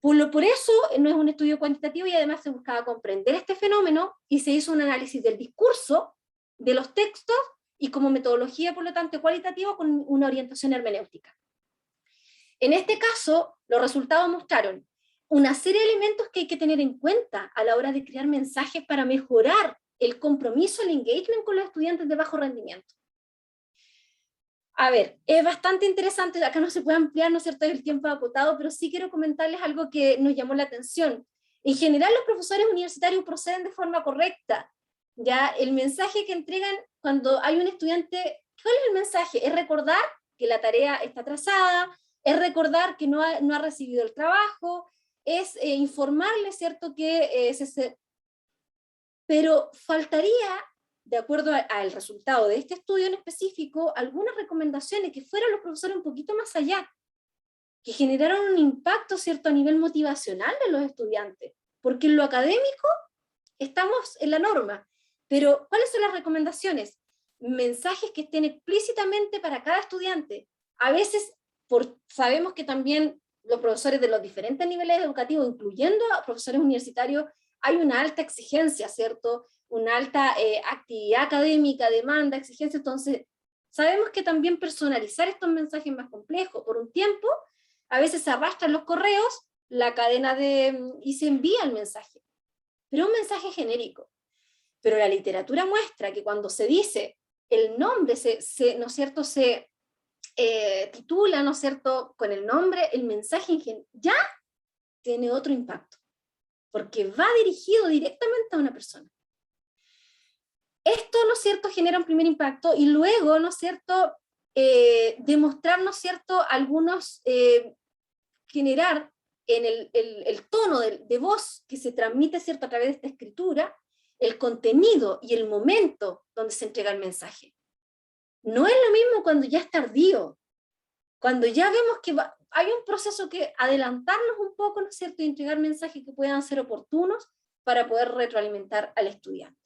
Speaker 2: Por eso no es un estudio cuantitativo, y además se buscaba comprender este fenómeno, y se hizo un análisis del discurso, de los textos, y como metodología, por lo tanto, cualitativa, con una orientación hermenéutica. En este caso, los resultados mostraron una serie de elementos que hay que tener en cuenta a la hora de crear mensajes para mejorar el compromiso, el engagement con los estudiantes de bajo rendimiento. A ver, es bastante interesante, acá no se puede ampliar, ¿no es cierto?, el tiempo acotado, pero sí quiero comentarles algo que nos llamó la atención. En general, los profesores universitarios proceden de forma correcta. Ya, el mensaje que entregan cuando hay un estudiante, ¿cuál es el mensaje? Es recordar que la tarea está atrasada, es recordar que no ha recibido el trabajo, es informarle, ¿cierto?, que pero faltaría, de acuerdo al resultado de este estudio en específico, algunas recomendaciones que fueran los profesores un poquito más allá, que generaron un impacto, ¿cierto?, a nivel motivacional de los estudiantes, porque en lo académico estamos en la norma, pero ¿cuáles son las recomendaciones? Mensajes que estén explícitamente para cada estudiante. A veces sabemos que también los profesores de los diferentes niveles educativos, incluyendo a profesores universitarios, hay una alta exigencia, ¿cierto?, una alta actividad académica, demanda, exigencia. Entonces sabemos que también personalizar estos mensajes es más complejo. Por un tiempo, a veces se arrastran los correos, la cadena y se envía el mensaje. pero es un mensaje genérico. Pero la literatura muestra que cuando se dice el nombre, ¿no es cierto?, se titula, ¿no es cierto?, con el nombre, el mensaje ya tiene otro impacto, porque va dirigido directamente a una persona. Esto, ¿no es cierto?, genera un primer impacto, y luego, ¿no es cierto?, demostrar, ¿no es cierto?, algunos, generar en el tono de voz que se transmite, ¿cierto?, a través de esta escritura, el contenido y el momento donde se entrega el mensaje. No es lo mismo cuando ya es tardío, cuando ya vemos que hay un proceso que adelantarnos un poco, ¿no es cierto?, y entregar mensajes que puedan ser oportunos para poder retroalimentar al estudiante.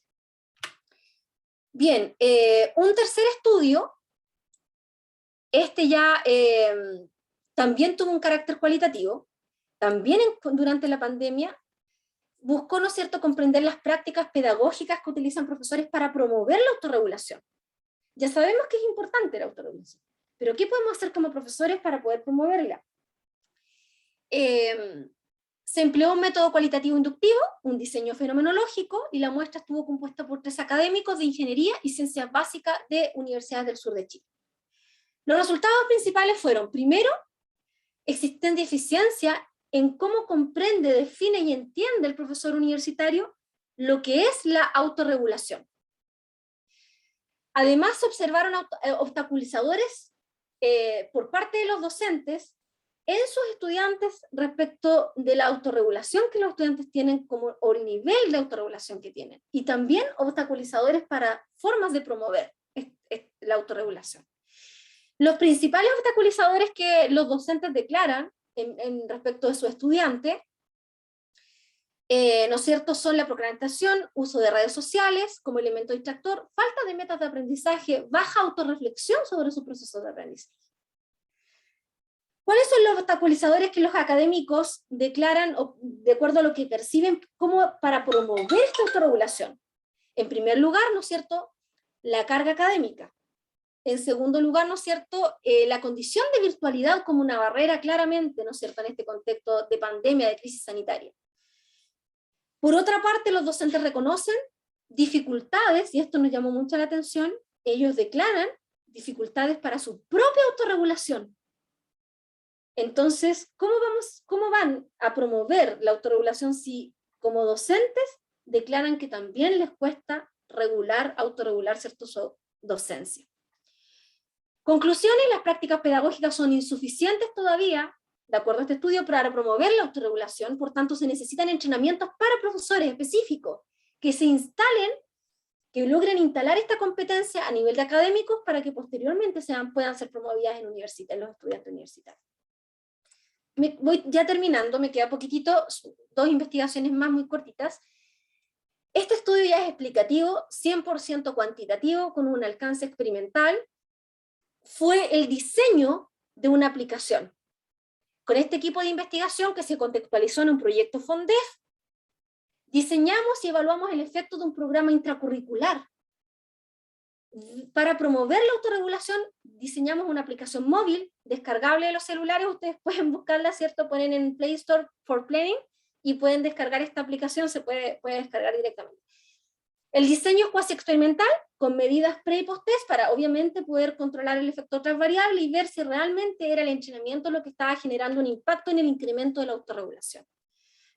Speaker 2: Bien, un tercer estudio, este ya también tuvo un carácter cualitativo, también durante la pandemia, buscó, ¿no es cierto?, comprender las prácticas pedagógicas que utilizan profesores para promover la autorregulación. Ya sabemos que es importante la autorregulación, pero ¿qué podemos hacer como profesores para poder promoverla? Se empleó un método cualitativo inductivo, un diseño fenomenológico, y la muestra estuvo compuesta por 3 académicos de ingeniería y ciencias básicas de universidades del sur de Chile. Los resultados principales fueron, primero, existen deficiencias en cómo comprende, define y entiende el profesor universitario lo que es la autorregulación. Además, se observaron obstaculizadores por parte de los docentes en sus estudiantes respecto de la autorregulación que los estudiantes tienen o el nivel de autorregulación que tienen. Y también obstaculizadores para formas de promover la autorregulación. Los principales obstaculizadores que los docentes declaran en respecto de su estudiante, ¿no es cierto?, son la procrastinación, uso de redes sociales como elemento distractor, falta de metas de aprendizaje, baja autorreflexión sobre su proceso de aprendizaje. ¿Cuáles son los obstaculizadores que los académicos declaran, de acuerdo a lo que perciben, como para promover esta autorregulación? En primer lugar, ¿no es cierto?, la carga académica. En segundo lugar, ¿no es cierto?, la condición de virtualidad como una barrera claramente, ¿no es cierto?, en este contexto de pandemia, de crisis sanitaria. Por otra parte, los docentes reconocen dificultades, y esto nos llamó mucho la atención, ellos declaran dificultades para su propia autorregulación. Entonces, ¿cómo van a promover la autorregulación si como docentes declaran que también les cuesta autorregular, ¿cierto?, su docencia? Conclusiones: las prácticas pedagógicas son insuficientes todavía, de acuerdo a este estudio, para promover la autorregulación. Por tanto, se necesitan entrenamientos para profesores específicos que se instalen, que logren instalar esta competencia a nivel de académicos para que posteriormente puedan ser promovidas en los estudiantes universitarios. Voy ya terminando, me queda poquitito, 2 investigaciones más muy cortitas. Este estudio ya es explicativo, 100% cuantitativo, con un alcance experimental. Fue el diseño de una aplicación. Con este equipo de investigación que se contextualizó en un proyecto FONDEF, diseñamos y evaluamos el efecto de un programa intracurricular. Para promover la autorregulación, diseñamos una aplicación móvil, descargable de los celulares. Ustedes pueden buscarla, ¿cierto? Ponen en Play Store for Planning y pueden descargar esta aplicación, se puede descargar directamente. El diseño es cuasi experimental, con medidas pre y post-test para obviamente poder controlar el efecto de otras variables y ver si realmente era el entrenamiento lo que estaba generando un impacto en el incremento de la autorregulación.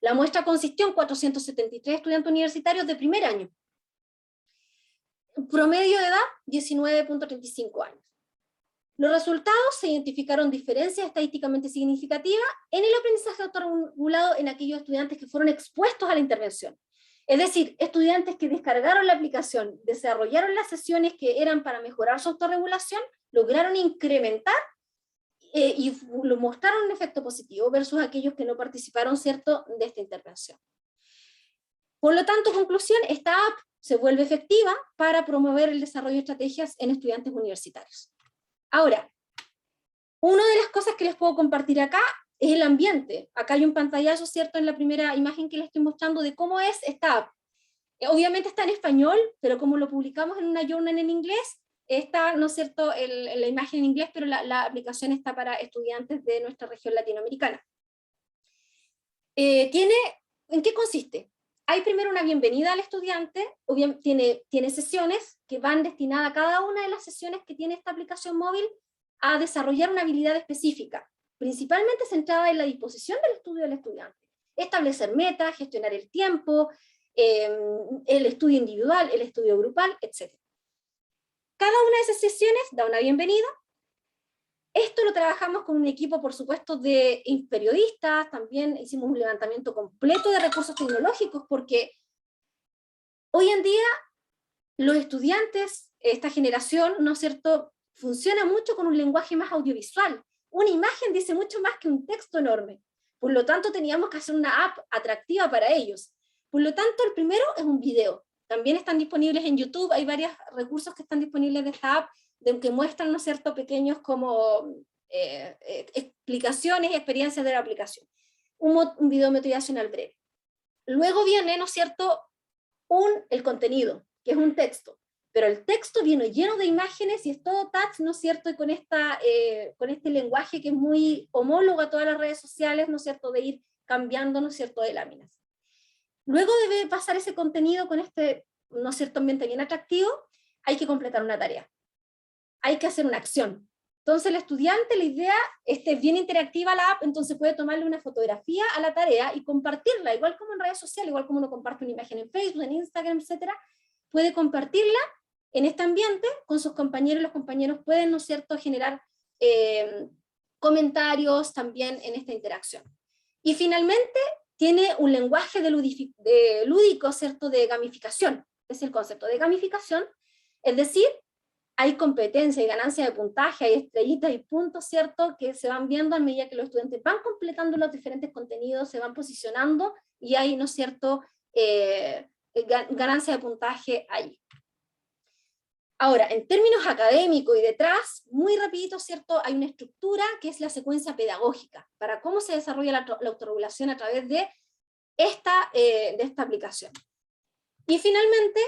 Speaker 2: La muestra consistió en 473 estudiantes universitarios de primer año. Promedio de edad, 19.35 años. Los resultados: se identificaron diferencias estadísticamente significativas en el aprendizaje autorregulado en aquellos estudiantes que fueron expuestos a la intervención. Es decir, estudiantes que descargaron la aplicación, desarrollaron las sesiones que eran para mejorar su autorregulación, lograron incrementar y lo mostraron un efecto positivo versus aquellos que no participaron, ¿cierto?, de esta intervención. Por lo tanto, conclusión: esta app se vuelve efectiva para promover el desarrollo de estrategias en estudiantes universitarios. Ahora, una de las cosas que les puedo compartir acá es el ambiente. Acá hay un pantallazo, ¿cierto?, en la primera imagen que les estoy mostrando de cómo es esta app. Obviamente está en español, pero como lo publicamos en una journal en inglés, está, ¿no es cierto?, la imagen en inglés, pero la aplicación está para estudiantes de nuestra región latinoamericana. ¿En qué consiste? hay primero una bienvenida al estudiante, tiene sesiones que van destinadas a cada una de las sesiones que tiene esta aplicación móvil a desarrollar una habilidad específica, principalmente centrada en la disposición del estudio del estudiante. Establecer metas, gestionar el tiempo, el estudio individual, el estudio grupal, etc. Cada una de esas sesiones da una bienvenida. Esto lo trabajamos con un equipo, por supuesto, de periodistas, también hicimos un levantamiento completo de recursos tecnológicos, porque hoy en día los estudiantes, esta generación, ¿no es cierto?, funciona mucho con un lenguaje más audiovisual. Una imagen dice mucho más que un texto enorme. Por lo tanto, teníamos que hacer una app atractiva para ellos. Por lo tanto, el primero es un video. También están disponibles en YouTube, hay varios recursos que están disponibles de esta app, que muestran, ¿no es cierto?, pequeños como explicaciones y experiencias de la aplicación. Un video motivacional breve. Luego viene, ¿no es cierto?, el contenido, que es un texto. Pero el texto viene lleno de imágenes y es todo touch, ¿no es cierto?, y con este lenguaje que es muy homólogo a todas las redes sociales, ¿no es cierto?, de ir cambiando, ¿no es cierto?, de láminas. Luego de pasar ese contenido con este, ¿no es cierto?, ambiente bien atractivo, hay que completar una tarea. Hay que hacer una acción. Entonces el estudiante, la idea es bien interactiva la app, entonces puede tomarle una fotografía a la tarea y compartirla, igual como en redes sociales, igual como uno comparte una imagen en Facebook, en Instagram, etc. Puede compartirla en este ambiente con sus compañeros, los compañeros pueden, ¿no es cierto?, generar comentarios también en esta interacción. Y finalmente tiene un lenguaje lúdico, ¿cierto?, de gamificación, es el concepto de gamificación, es decir, hay competencia, hay ganancia de puntaje, hay estrellitas y puntos, ¿cierto?, que se van viendo a medida que los estudiantes van completando los diferentes contenidos, se van posicionando, y hay, ¿no es cierto?, ganancia de puntaje ahí. Ahora, en términos académicos y detrás, muy rapidito, ¿cierto?, hay una estructura que es la secuencia pedagógica, para cómo se desarrolla la autorregulación a través de esta aplicación. Y finalmente,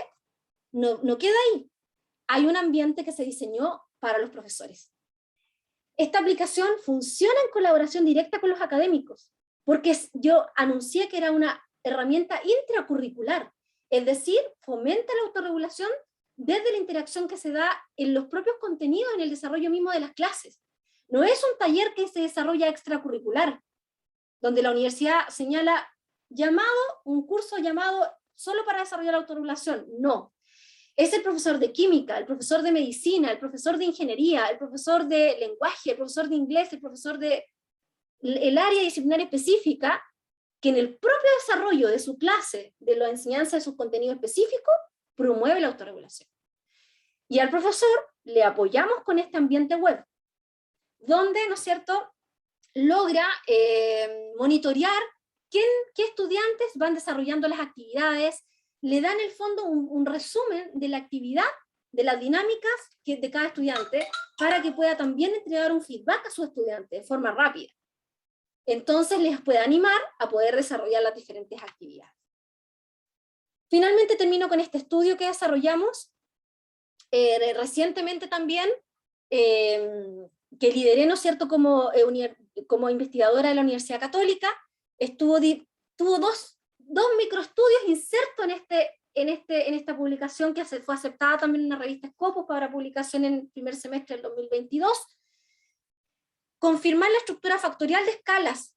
Speaker 2: no queda ahí. Hay un ambiente que se diseñó para los profesores. Esta aplicación funciona en colaboración directa con los académicos, porque yo anuncié que era una herramienta intracurricular, es decir, fomenta la autorregulación desde la interacción que se da en los propios contenidos, en el desarrollo mismo de las clases. No es un taller que se desarrolla extracurricular, donde la universidad señala un curso llamado solo para desarrollar la autorregulación. No. Es el profesor de química, el profesor de medicina, el profesor de ingeniería, el profesor de lenguaje, el profesor de inglés, el profesor de el área disciplinaria específica, que en el propio desarrollo de su clase, de la enseñanza de sus contenidos específicos, promueve la autorregulación. Y al profesor le apoyamos con este ambiente web, donde, ¿no es cierto?, logra monitorear qué estudiantes van desarrollando las actividades, le dan en el fondo un resumen de la actividad, de las dinámicas de cada estudiante, para que pueda también entregar un feedback a sus estudiantes de forma rápida. Entonces les puede animar a poder desarrollar las diferentes actividades. Finalmente termino con este estudio que desarrollamos recientemente también, que lideré, ¿no es cierto?, como investigadora de la Universidad Católica. Tuvo dos microestudios insertos en esta publicación, que fue aceptada también en la revista Scopus para publicación en el primer semestre del 2022. Confirmar la estructura factorial de escalas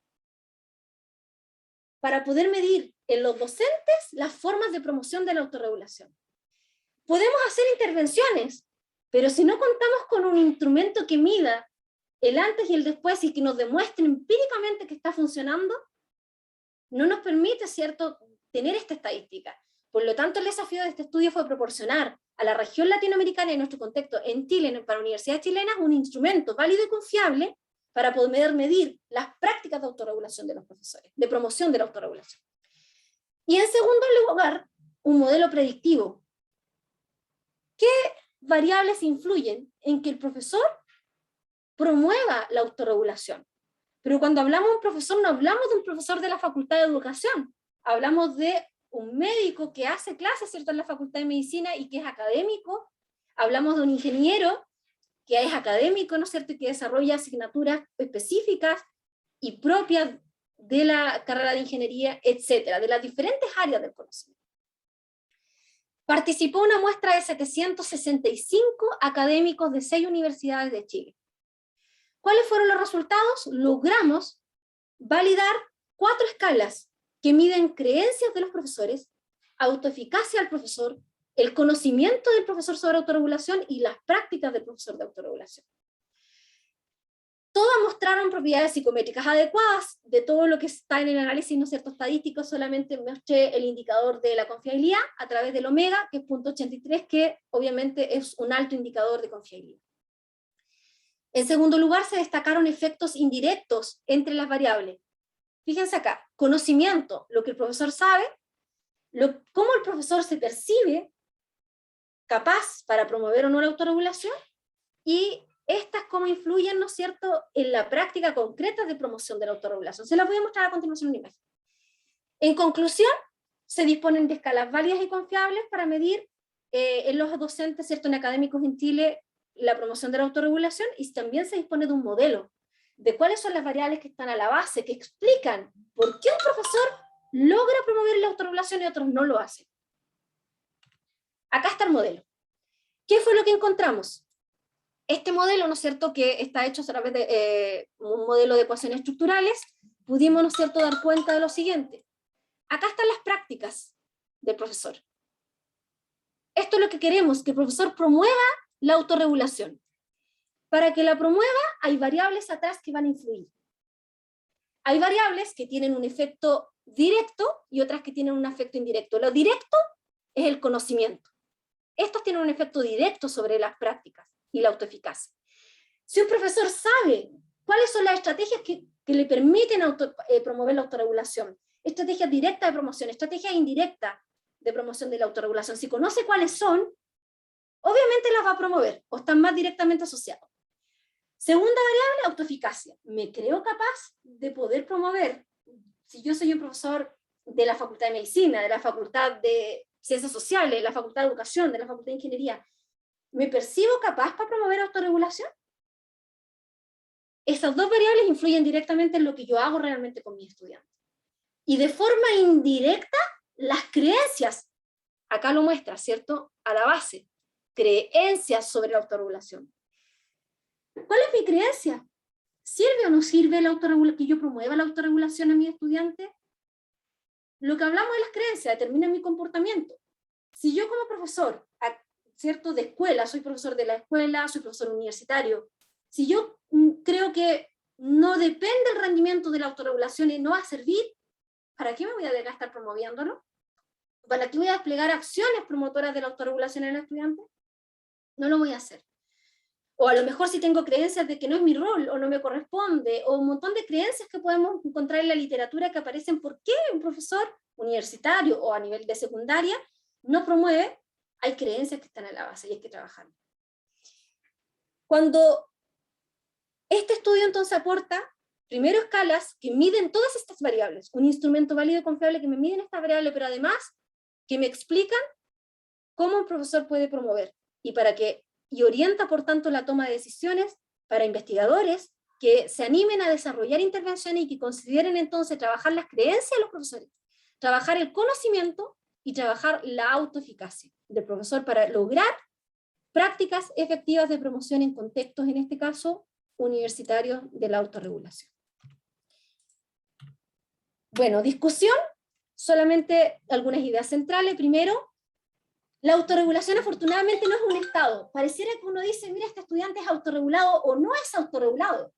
Speaker 2: para poder medir en los docentes las formas de promoción de la autorregulación. Podemos hacer intervenciones, pero si no contamos con un instrumento que mida el antes y el después y que nos demuestre empíricamente que está funcionando, no nos permite, ¿cierto?, tener esta estadística. Por lo tanto, el desafío de este estudio fue proporcionar a la región latinoamericana y en nuestro contexto en Chile, para universidades chilenas, un instrumento válido y confiable para poder medir las prácticas de autorregulación de los profesores, de promoción de la autorregulación. Y en segundo lugar, un modelo predictivo. ¿Qué variables influyen en que el profesor promueva la autorregulación? Pero cuando hablamos de un profesor, no hablamos de un profesor de la Facultad de Educación, hablamos de un médico que hace clases, ¿cierto?, en la Facultad de Medicina y que es académico, hablamos de un ingeniero que es académico, ¿no es cierto?, y que desarrolla asignaturas específicas y propias de la carrera de ingeniería, etcétera, de las diferentes áreas del conocimiento. Participó una muestra de 765 académicos de 6 universidades de Chile. ¿Cuáles fueron los resultados? Logramos validar 4 escalas que miden creencias de los profesores, autoeficacia del profesor, el conocimiento del profesor sobre autorregulación y las prácticas del profesor de autorregulación. Todas mostraron propiedades psicométricas adecuadas. De todo lo que está en el análisis, ¿no es cierto?, estadístico, solamente mostré el indicador de la confiabilidad a través del omega, que es 0.83, que obviamente es un alto indicador de confiabilidad. En segundo lugar, se destacaron efectos indirectos entre las variables. Fíjense acá, conocimiento, lo que el profesor sabe, cómo el profesor se percibe capaz para promover o no la autorregulación, y estas cómo influyen, ¿no es cierto?, en la práctica concreta de promoción de la autorregulación. Se las voy a mostrar a continuación en una imagen. En conclusión, se disponen de escalas válidas y confiables para medir en los docentes, ¿cierto?, en académicos en Chile, la promoción de la autorregulación, y también se dispone de un modelo de cuáles son las variables que están a la base, que explican por qué un profesor logra promover la autorregulación y otros no lo hacen. Acá está el modelo. ¿Qué fue lo que encontramos? Este modelo, ¿no es cierto?, que está hecho a través de un modelo de ecuaciones estructurales, pudimos, ¿no es cierto?, dar cuenta de lo siguiente. Acá están las prácticas del profesor. Esto es lo que queremos, que el profesor promueva la autorregulación. Para que la promueva, hay variables atrás que van a influir. Hay variables que tienen un efecto directo y otras que tienen un efecto indirecto. Lo directo es el conocimiento. Estos tienen un efecto directo sobre las prácticas y la autoeficacia. Si un profesor sabe cuáles son las estrategias que le permiten promover la autorregulación, estrategias directas de promoción, estrategias indirectas de promoción de la autorregulación, si conoce cuáles son, obviamente las va a promover o están más directamente asociados. Segunda variable, autoeficacia. Me creo capaz de poder promover, si yo soy un profesor de la Facultad de Medicina, de la Facultad de Ciencias Sociales, de la Facultad de Educación, de la Facultad de Ingeniería, ¿me percibo capaz para promover autorregulación? Esas dos variables influyen directamente en lo que yo hago realmente con mis estudiantes. Y de forma indirecta, las creencias, acá lo muestra, ¿cierto?, a la base, creencias sobre la autorregulación. ¿Cuál es mi creencia? ¿Sirve o no sirve que yo promueva la autorregulación a mis estudiantes? Lo que hablamos de las creencias determina mi comportamiento. Si yo como profesor, ¿cierto?, de escuela, soy profesor de la escuela, soy profesor universitario, si yo creo que no depende el rendimiento de la autorregulación y no va a servir, ¿para qué me voy a desgastar promoviéndolo? ¿Para qué voy a desplegar acciones promotoras de la autorregulación en el estudiante? No lo voy a hacer. O a lo mejor si tengo creencias de que no es mi rol, o no me corresponde, o un montón de creencias que podemos encontrar en la literatura que aparecen por qué un profesor universitario o a nivel de secundaria no promueve, hay creencias que están a la base y hay que trabajar. Cuando este estudio entonces aporta, primero, escalas que miden todas estas variables, un instrumento válido y confiable que me miden estas variables, pero además que me explican cómo un profesor puede promover, y orienta por tanto la toma de decisiones para investigadores que se animen a desarrollar intervenciones y que consideren entonces trabajar las creencias de los profesores, trabajar el conocimiento y trabajar la autoeficacia del profesor para lograr prácticas efectivas de promoción en contextos, en este caso, universitarios de la autorregulación. Bueno, discusión, solamente algunas ideas centrales. Primero, la autorregulación afortunadamente no es un estado. Pareciera que uno dice, mira, este estudiante es autorregulado o no es autorregulado.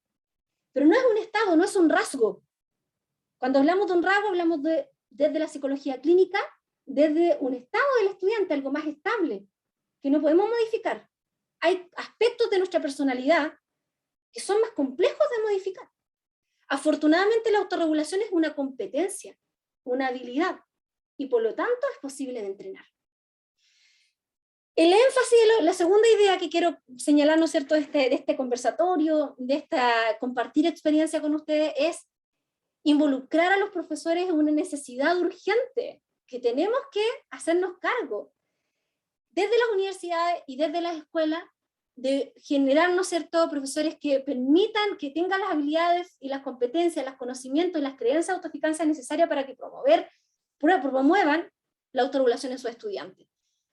Speaker 2: Pero no es un estado, no es un rasgo. Cuando hablamos de un rasgo, hablamos desde la psicología clínica, desde un estado del estudiante, algo más estable, que no podemos modificar. Hay aspectos de nuestra personalidad que son más complejos de modificar. Afortunadamente la autorregulación es una competencia, una habilidad, y por lo tanto es posible de entrenar. El énfasis, la segunda idea que quiero señalar, ¿no es cierto?, de este conversatorio, de esta compartir experiencia con ustedes, es involucrar a los profesores en una necesidad urgente, que tenemos que hacernos cargo, desde las universidades y desde las escuelas, de generar, ¿no es cierto?, profesores que permitan, que tengan las habilidades y las competencias, los conocimientos y las creencias de autoeficacia necesarias para que promuevan la autorregulación en sus estudiantes.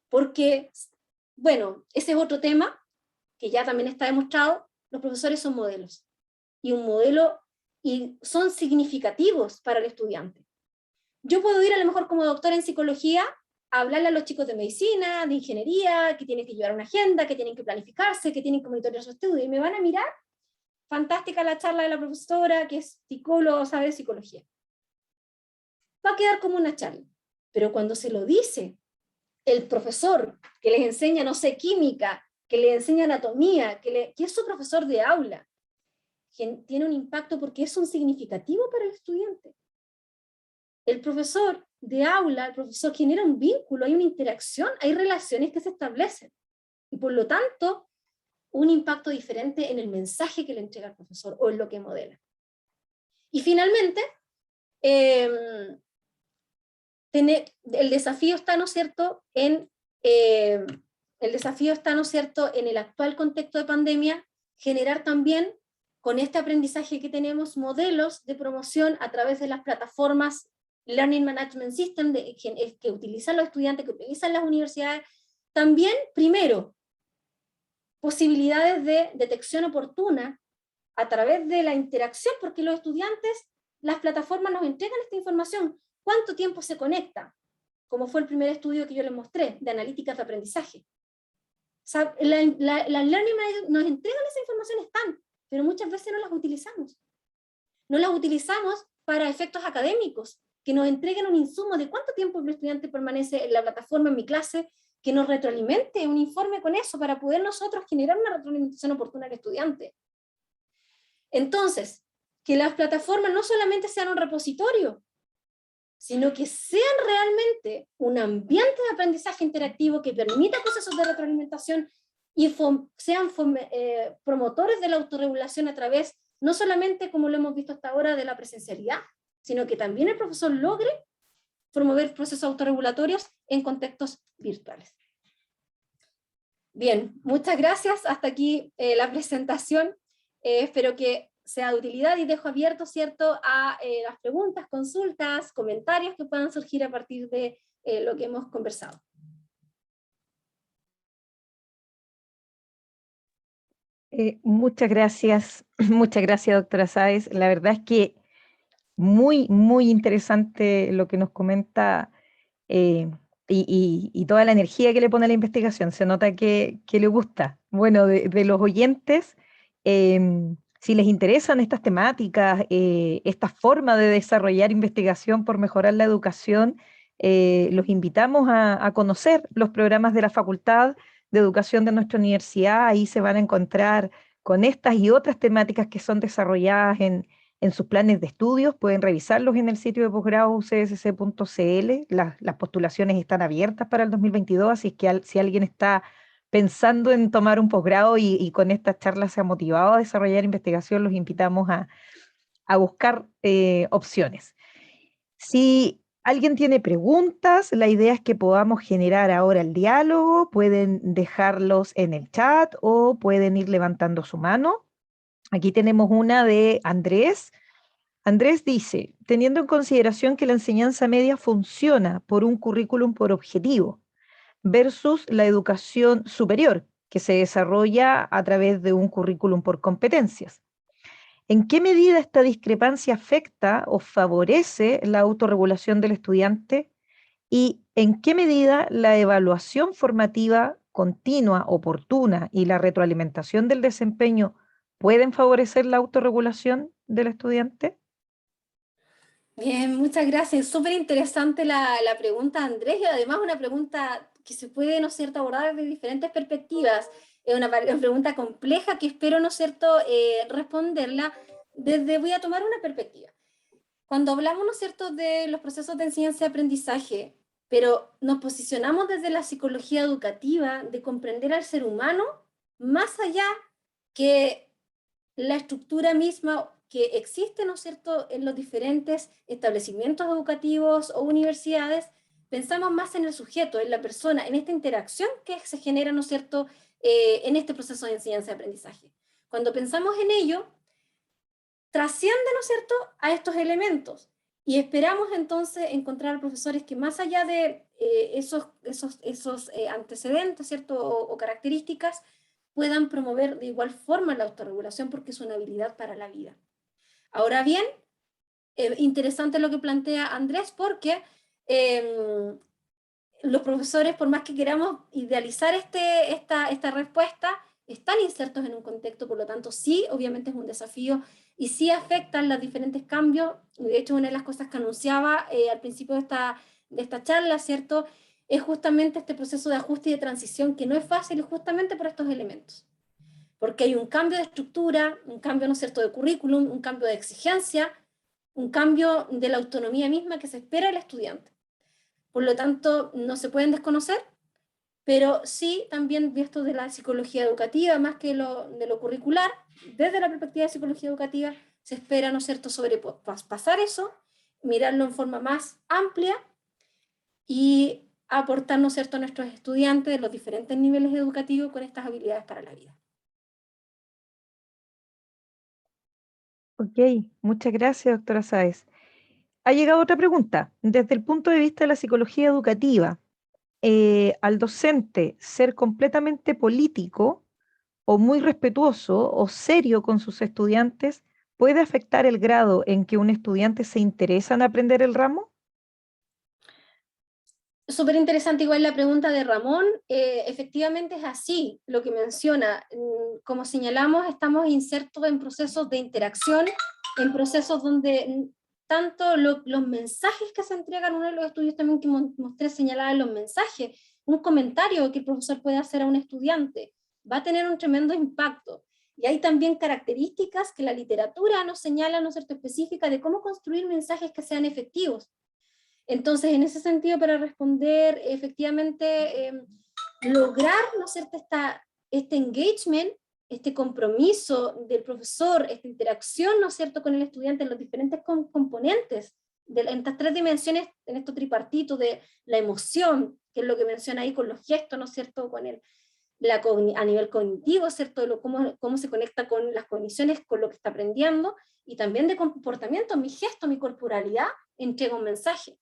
Speaker 2: Porque, bueno, ese es otro tema que ya también está demostrado, los profesores son modelos, y son significativos para el estudiante. Yo puedo ir a lo mejor como doctora en psicología a hablarle a los chicos de medicina, de ingeniería, que tienen que llevar una agenda, que tienen que planificarse, que tienen que monitorear su estudio, y me van a mirar, fantástica la charla de la profesora, que es psicólogo, sabe psicología. Va a quedar como una charla, pero cuando se lo dice el profesor que les enseña, no sé, química, que les enseña anatomía, que es su profesor de aula, tiene un impacto porque es un significativo para el estudiante. El profesor de aula, el profesor genera un vínculo, hay una interacción, hay relaciones que se establecen. Y por lo tanto, un impacto diferente en el mensaje que le entrega el profesor o en lo que modela. Y finalmente, el desafío está, ¿no es cierto?, en el actual contexto de pandemia, generar también, con este aprendizaje que tenemos, modelos de promoción a través de las plataformas Learning Management System que utilizan los estudiantes, que utilizan las universidades. También, primero, posibilidades de detección oportuna a través de la interacción, porque los estudiantes, las plataformas nos entregan esta información. ¿Cuánto tiempo se conecta? Como fue el primer estudio que yo les mostré, de analíticas de aprendizaje. O sea, las Learning Management nos entregan esa información, están, pero muchas veces no las utilizamos. No las utilizamos para efectos académicos, que nos entreguen un insumo de cuánto tiempo el estudiante permanece en la plataforma, en mi clase, que nos retroalimente un informe con eso para poder nosotros generar una retroalimentación oportuna al estudiante. Entonces, que las plataformas no solamente sean un repositorio, sino que sean realmente un ambiente de aprendizaje interactivo que permita procesos de retroalimentación y sean promotores de la autorregulación a través, no solamente como lo hemos visto hasta ahora, de la presencialidad, sino que también el profesor logre promover procesos autorregulatorios en contextos virtuales. Bien, muchas gracias. Hasta aquí la presentación. Espero que sea de utilidad y dejo abierto, ¿cierto?, a las preguntas, consultas, comentarios que puedan surgir a partir de lo que hemos conversado.
Speaker 1: Muchas gracias, doctora Sáez. La verdad es que muy, muy interesante lo que nos comenta y toda la energía que le pone a la investigación. Se nota que le gusta. Bueno, de los oyentes, si les interesan estas temáticas, esta forma de desarrollar investigación por mejorar la educación, los invitamos a conocer los programas de la Facultad de Educación de nuestra universidad. Ahí se van a encontrar con estas y otras temáticas que son desarrolladas en sus planes de estudios. Pueden revisarlos en el sitio de posgrado ucsc.cl. Las postulaciones están abiertas para el 2022, así es que si alguien está pensando en tomar un posgrado y con estas charlas se ha motivado a desarrollar investigación, los invitamos a buscar opciones. Si alguien tiene preguntas, la idea es que podamos generar ahora el diálogo. Pueden dejarlos en el chat o pueden ir levantando su mano. Aquí tenemos una de Andrés. Andrés dice, teniendo en consideración que la enseñanza media funciona por un currículum por objetivo versus la educación superior, que se desarrolla a través de un currículum por competencias, ¿en qué medida esta discrepancia afecta o favorece la autorregulación del estudiante? ¿Y en qué medida la evaluación formativa continua, oportuna y la retroalimentación del desempeño pueden favorecer la autorregulación del estudiante?
Speaker 2: Bien, muchas gracias. Súper interesante la pregunta, Andrés, y además una pregunta que se puede, ¿no es cierto?, abordar desde diferentes perspectivas. Es una pregunta compleja que espero, ¿no es cierto?, responderla voy a tomar una perspectiva. Cuando hablamos, ¿no es cierto?, de los procesos de enseñanza y aprendizaje, pero nos posicionamos desde la psicología educativa de comprender al ser humano más allá que la estructura misma que existe, ¿no es cierto?, en los diferentes establecimientos educativos o universidades. Pensamos más en el sujeto, en la persona, en esta interacción que se genera, ¿no es cierto?, en este proceso de enseñanza y aprendizaje. Cuando pensamos en ello, trasciende, ¿no es cierto?, a estos elementos. Y esperamos entonces encontrar profesores que más allá de esos antecedentes, ¿cierto?, o características, puedan promover de igual forma la autorregulación porque es una habilidad para la vida. Ahora bien, interesante lo que plantea Andrés porque los profesores, por más que queramos idealizar esta respuesta, están insertos en un contexto, por lo tanto sí, obviamente es un desafío y sí afectan los diferentes cambios. De hecho, una de las cosas que anunciaba al principio de esta charla, ¿cierto?, es justamente este proceso de ajuste y de transición que no es fácil justamente por estos elementos. Porque hay un cambio de estructura, un cambio, ¿no es cierto?, de currículum, un cambio de exigencia, un cambio de la autonomía misma que se espera del estudiante. Por lo tanto, no se pueden desconocer, pero sí también visto de la psicología educativa, más que de lo curricular, desde la perspectiva de psicología educativa, se espera, ¿no es cierto?, sobrepasar eso, mirarlo en forma más amplia y aportar, ¿no es cierto?, a nuestros estudiantes de los diferentes niveles educativos con estas habilidades para la vida.
Speaker 1: Ok, muchas gracias, doctora Sáez. Ha llegado otra pregunta. Desde el punto de vista de la psicología educativa, al docente ser completamente político o muy respetuoso o serio con sus estudiantes, ¿puede afectar el grado en que un estudiante se interesa en aprender el ramo?
Speaker 2: Súper interesante igual la pregunta de Ramón. Efectivamente es así lo que menciona. Como señalamos, estamos insertos en procesos de interacción, en procesos donde tanto los mensajes que se entregan, uno de los estudios también que mostré señalaba los mensajes, un comentario que el profesor puede hacer a un estudiante, va a tener un tremendo impacto. Y hay también características que la literatura nos señala, ¿no es cierto?, específica de cómo construir mensajes que sean efectivos. Entonces, en ese sentido, para responder, efectivamente, lograr, ¿no es cierto?, este engagement, este compromiso del profesor, esta interacción, ¿no es cierto?, con el estudiante en los diferentes componentes, en estas tres dimensiones, en estos tripartitos de la emoción, que es lo que menciona ahí con los gestos, ¿no es cierto?, con a nivel cognitivo, ¿cierto?, de cómo se conecta con las cogniciones, con lo que está aprendiendo, y también de comportamiento, mi gesto, mi corporalidad, entrega un mensaje.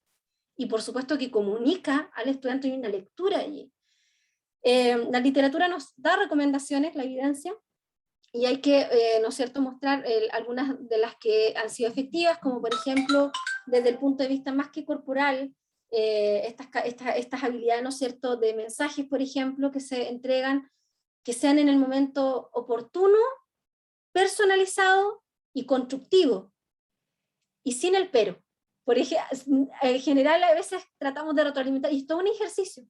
Speaker 2: Y por supuesto que comunica al estudiante, hay una lectura allí. La literatura nos da recomendaciones, la evidencia, y hay que, ¿no es cierto?, mostrar algunas de las que han sido efectivas, como por ejemplo, desde el punto de vista más que corporal, estas habilidades, ¿no es cierto?, de mensajes, por ejemplo, que se entregan, que sean en el momento oportuno, personalizado y constructivo, y sin el pero. Por ejemplo, en general a veces tratamos de retroalimentar, y es todo un ejercicio.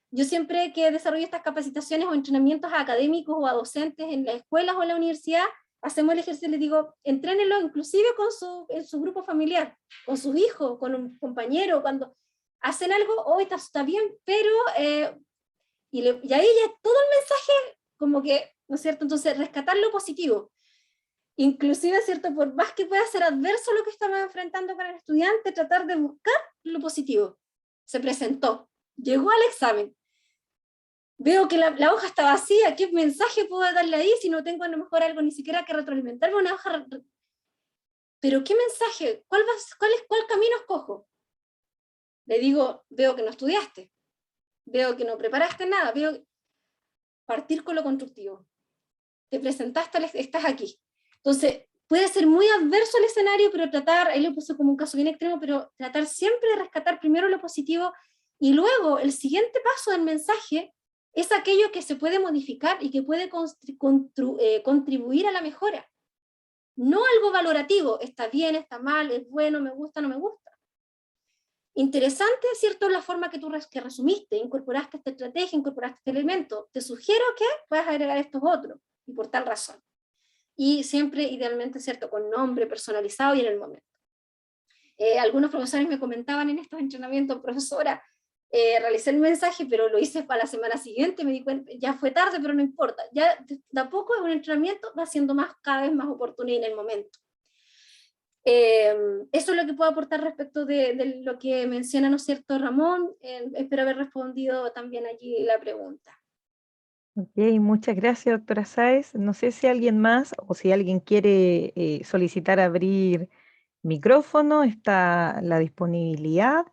Speaker 2: Yo siempre que desarrollo estas capacitaciones o entrenamientos a académicos o a docentes en las escuelas o en la universidad, hacemos el ejercicio y les digo, entrénenlo inclusive en su grupo familiar, con sus hijos, con un compañero, cuando hacen algo, hoy está bien, pero, y ahí ya todo el mensaje, como que, ¿no es cierto? Entonces, rescatar lo positivo. Inclusive, ¿cierto?, por más que pueda ser adverso lo que estamos enfrentando con el estudiante, tratar de buscar lo positivo. Se presentó, llegó al examen, veo que la hoja está vacía, ¿qué mensaje puedo darle ahí si no tengo a lo mejor algo ni siquiera que retroalimentarme una hoja? Pero ¿qué mensaje? ¿Cuál camino escojo? Le digo, veo que no estudiaste, veo que no preparaste nada, veo partir con lo constructivo. Te presentaste, estás aquí. Entonces, puede ser muy adverso el escenario, pero tratar, ahí lo puse como un caso bien extremo, pero tratar siempre de rescatar primero lo positivo y luego el siguiente paso del mensaje es aquello que se puede modificar y que puede contribuir a la mejora. No algo valorativo, está bien, está mal, es bueno, me gusta, no me gusta. Interesante, ¿cierto?, la forma que tú resumiste, incorporaste esta estrategia, incorporaste este elemento. Te sugiero que puedas agregar estos otros, y por tal razón. Y siempre, idealmente, ¿cierto?, con nombre personalizado y en el momento. Algunos profesores me comentaban en estos entrenamientos, profesora, realicé el mensaje, pero lo hice para la semana siguiente, me di cuenta, ya fue tarde, pero no importa. Ya de a poco un entrenamiento va siendo cada vez más oportuno y en el momento. Eso es lo que puedo aportar respecto de lo que menciona, ¿no es cierto?, Ramón. Espero haber respondido también allí la pregunta.
Speaker 1: Ok, muchas gracias, doctora Sáez. No sé si alguien más o si alguien quiere solicitar abrir micrófono, está la disponibilidad.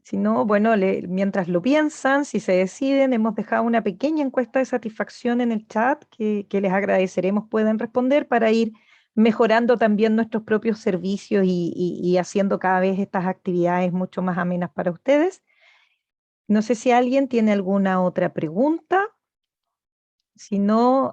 Speaker 1: Si no, bueno, mientras lo piensan, si se deciden, hemos dejado una pequeña encuesta de satisfacción en el chat que les agradeceremos puedan responder para ir mejorando también nuestros propios servicios y haciendo cada vez estas actividades mucho más amenas para ustedes. No sé si alguien tiene alguna otra pregunta. Si no,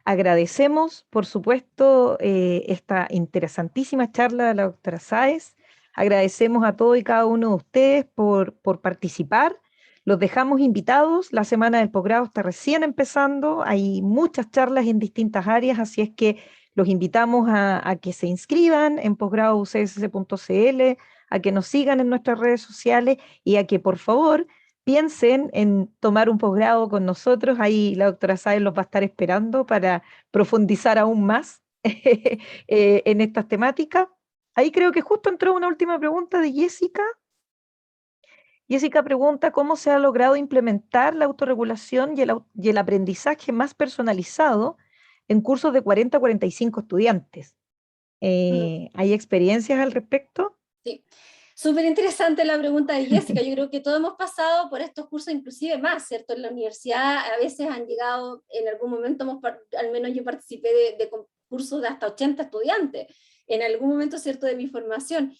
Speaker 1: agradecemos, por supuesto, esta interesantísima charla de la doctora Sáez. Agradecemos a todos y cada uno de ustedes por participar. Los dejamos invitados. La semana del posgrado está recién empezando. Hay muchas charlas en distintas áreas, así es que los invitamos a que se inscriban en posgradoucss.cl, a que nos sigan en nuestras redes sociales y a que, por favor, piensen en tomar un posgrado con nosotros. Ahí la doctora Sáenz los va a estar esperando para profundizar aún más en estas temáticas. Ahí creo que justo entró una última pregunta de Jessica. Jessica pregunta cómo se ha logrado implementar la autorregulación y el aprendizaje más personalizado en cursos de 40 a 45 estudiantes. ¿Hay experiencias al respecto?
Speaker 2: Sí, súper interesante la pregunta de Jessica. Yo creo que todos hemos pasado por estos cursos, inclusive más, ¿cierto? En la universidad a veces han llegado, en algún momento, al menos yo participé de cursos de hasta 80 estudiantes, en algún momento, ¿cierto?, de mi formación,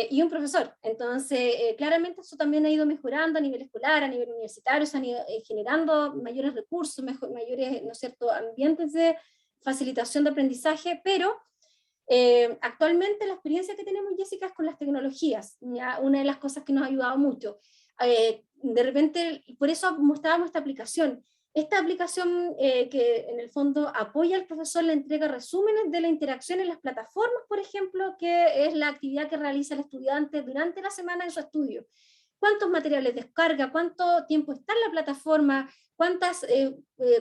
Speaker 2: y un profesor. Entonces, claramente eso también ha ido mejorando a nivel escolar, a nivel universitario, se han ido generando mayores recursos, mayores, ¿no es cierto?, ambientes de facilitación de aprendizaje, pero actualmente la experiencia que tenemos, Jessica, es con las tecnologías, ¿ya? Una de las cosas que nos ha ayudado mucho. De repente, por eso mostrábamos esta aplicación que en el fondo apoya al profesor, le entrega resúmenes de la interacción en las plataformas, por ejemplo, que es la actividad que realiza el estudiante durante la semana en su estudio. ¿Cuántos materiales descarga? ¿Cuánto tiempo está en la plataforma? ¿Cuántos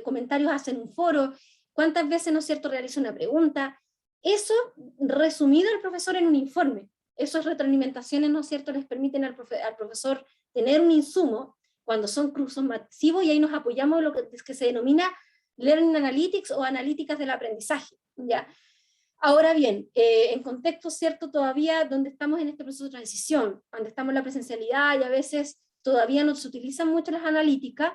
Speaker 2: comentarios hace en un foro? ¿Cuántas veces, no es cierto, realiza una pregunta? Eso resumido al profesor en un informe. Esas retroalimentaciones, ¿no es cierto?, les permiten al profesor tener un insumo cuando son cursos masivos, y ahí nos apoyamos en lo que se denomina Learning Analytics o analíticas del aprendizaje, ¿ya? Ahora bien, en contexto, ¿cierto?, todavía donde estamos en este proceso de transición, donde estamos en la presencialidad y a veces todavía no se utilizan mucho las analíticas.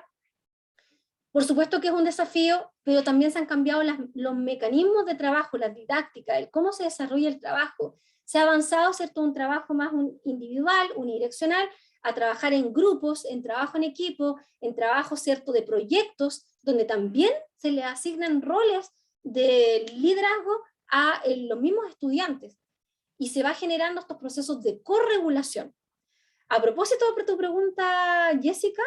Speaker 2: Por supuesto que es un desafío, pero también se han cambiado los mecanismos de trabajo, la didáctica, el cómo se desarrolla el trabajo. Se ha avanzado, ¿cierto?, un trabajo más individual, unidireccional, a trabajar en grupos, en trabajo en equipo, en trabajo, ¿cierto?, de proyectos, donde también se le asignan roles de liderazgo a los mismos estudiantes. Y se va generando estos procesos de corregulación. A propósito de tu pregunta, Jessica,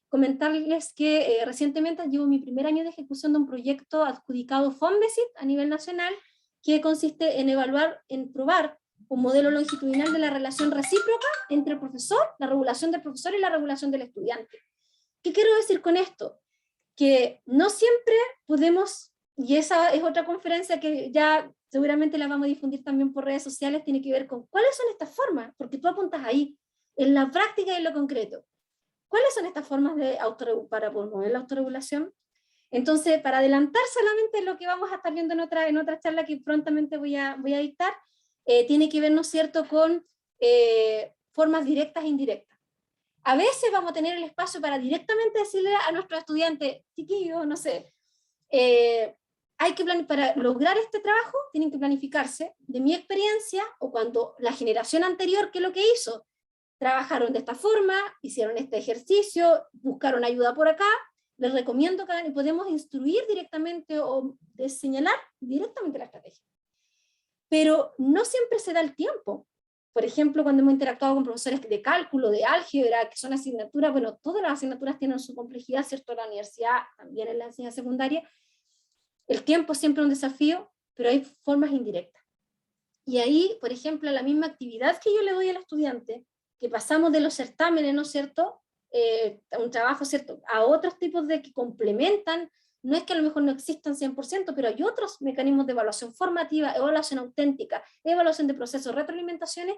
Speaker 2: comentarles que recientemente llevo mi primer año de ejecución de un proyecto adjudicado Fondesit a nivel nacional, que consiste en evaluar, en probar un modelo longitudinal de la relación recíproca entre el profesor, la regulación del profesor y la regulación del estudiante. ¿Qué quiero decir con esto? Que no siempre podemos, y esa es otra conferencia que ya seguramente la vamos a difundir también por redes sociales, tiene que ver con cuáles son estas formas, porque tú apuntas ahí, en la práctica y en lo concreto. ¿Cuáles son estas formas para promover la autorregulación? Entonces, para adelantar solamente lo que vamos a estar viendo en otra charla que prontamente voy a dictar, tiene que ver, ¿no es cierto?, con formas directas e indirectas. A veces vamos a tener el espacio para directamente decirle a nuestros estudiantes, chiquillos, no sé, hay que para lograr este trabajo, tienen que planificarse. De mi experiencia, o cuando la generación anterior, ¿qué es lo que hizo? Trabajaron de esta forma, hicieron este ejercicio, buscaron ayuda por acá. Les recomiendo que podemos instruir directamente o señalar directamente la estrategia. Pero no siempre se da el tiempo. Por ejemplo, cuando hemos interactuado con profesores de cálculo, de álgebra, que son asignaturas, bueno, todas las asignaturas tienen su complejidad, ¿cierto? La universidad, también en la enseñanza secundaria. El tiempo es siempre un desafío, pero hay formas indirectas. Y ahí, por ejemplo, la misma actividad que yo le doy al estudiante, que pasamos de los certámenes, ¿no es cierto?, a un trabajo, ¿cierto?, a otros tipos de que complementan, no es que a lo mejor no existan 100%, pero hay otros mecanismos de evaluación formativa, evaluación auténtica, evaluación de procesos, retroalimentaciones,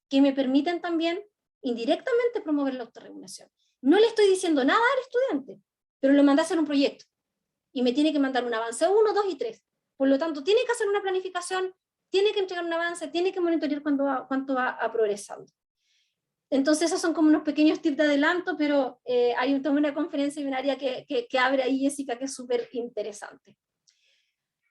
Speaker 2: que me permiten también indirectamente promover la autorregulación. No le estoy diciendo nada al estudiante, pero lo mandé a hacer un proyecto y me tiene que mandar un avance 1, 2 y 3. Por lo tanto, tiene que hacer una planificación, tiene que entregar un avance, tiene que monitorear cuánto va progresando. Entonces esos son como unos pequeños tips de adelanto, pero hay toda una conferencia y un área que abre ahí, Jessica, que es súper interesante.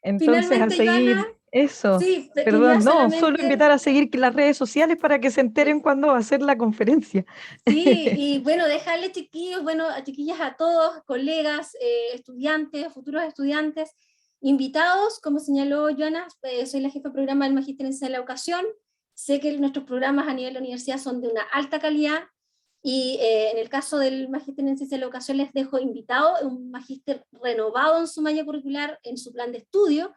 Speaker 1: Entonces, a
Speaker 2: Finalmente, Joana,
Speaker 1: seguir eso,
Speaker 2: sí, quería
Speaker 1: perdón, no, solo
Speaker 2: solamente...
Speaker 1: invitar a seguir las redes sociales para que se enteren cuándo va a ser la conferencia.
Speaker 2: Sí, y bueno, dejarle chiquillos, bueno, a chiquillas, a todos, colegas, estudiantes, futuros estudiantes, invitados, como señaló Joana, soy la jefa de programa del Magíster en Ciencia de la Educación, sé que nuestros programas a nivel de la universidad son de una alta calidad, y en el caso del Magíster en Ciencia de la Educación les dejo invitado, un magíster renovado en su malla curricular, en su plan de estudio,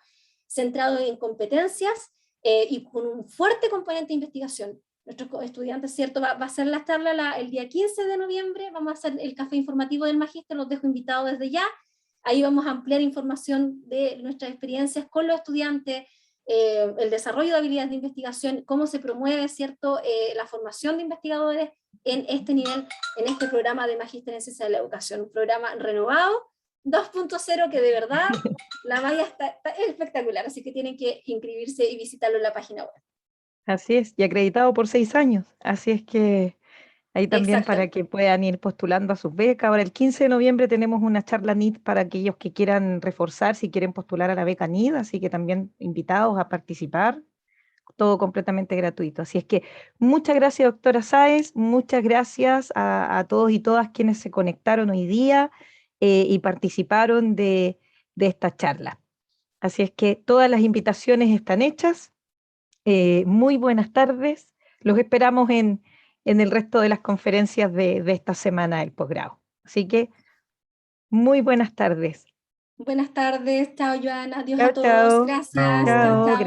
Speaker 2: centrado en competencias y con un fuerte componente de investigación. Nuestros estudiantes, ¿cierto? Va a ser la charla el día 15 de noviembre, vamos a hacer el café informativo del magíster, los dejo invitados desde ya, ahí vamos a ampliar información de nuestras experiencias con los estudiantes, el desarrollo de habilidades de investigación, cómo se promueve, ¿cierto? La formación de investigadores en este nivel, en este programa de Magíster en Ciencia de la Educación, un programa renovado, 2.0, que de verdad la malla está espectacular, así que tienen que inscribirse y visitarlo en la página web.
Speaker 1: Así es, y acreditado por 6 años. Así es que ahí también para
Speaker 2: Exactamente.
Speaker 1: que puedan ir postulando a sus becas. Ahora el 15 de noviembre tenemos una charla NIT para aquellos que quieran reforzar, si quieren postular a la beca NID, así que también invitados a participar, todo completamente gratuito. Así es que muchas gracias, doctora Sáez, muchas gracias a todos y todas quienes se conectaron hoy día y participaron de esta charla. Así es que todas las invitaciones están hechas. Muy buenas tardes. Los esperamos en el resto de las conferencias de esta semana del posgrado. Así que muy buenas tardes.
Speaker 2: Buenas tardes, chao Joana, adiós
Speaker 1: Chao,
Speaker 2: a todos,
Speaker 1: chao.
Speaker 2: gracias, chao,
Speaker 1: Chao.
Speaker 2: chao.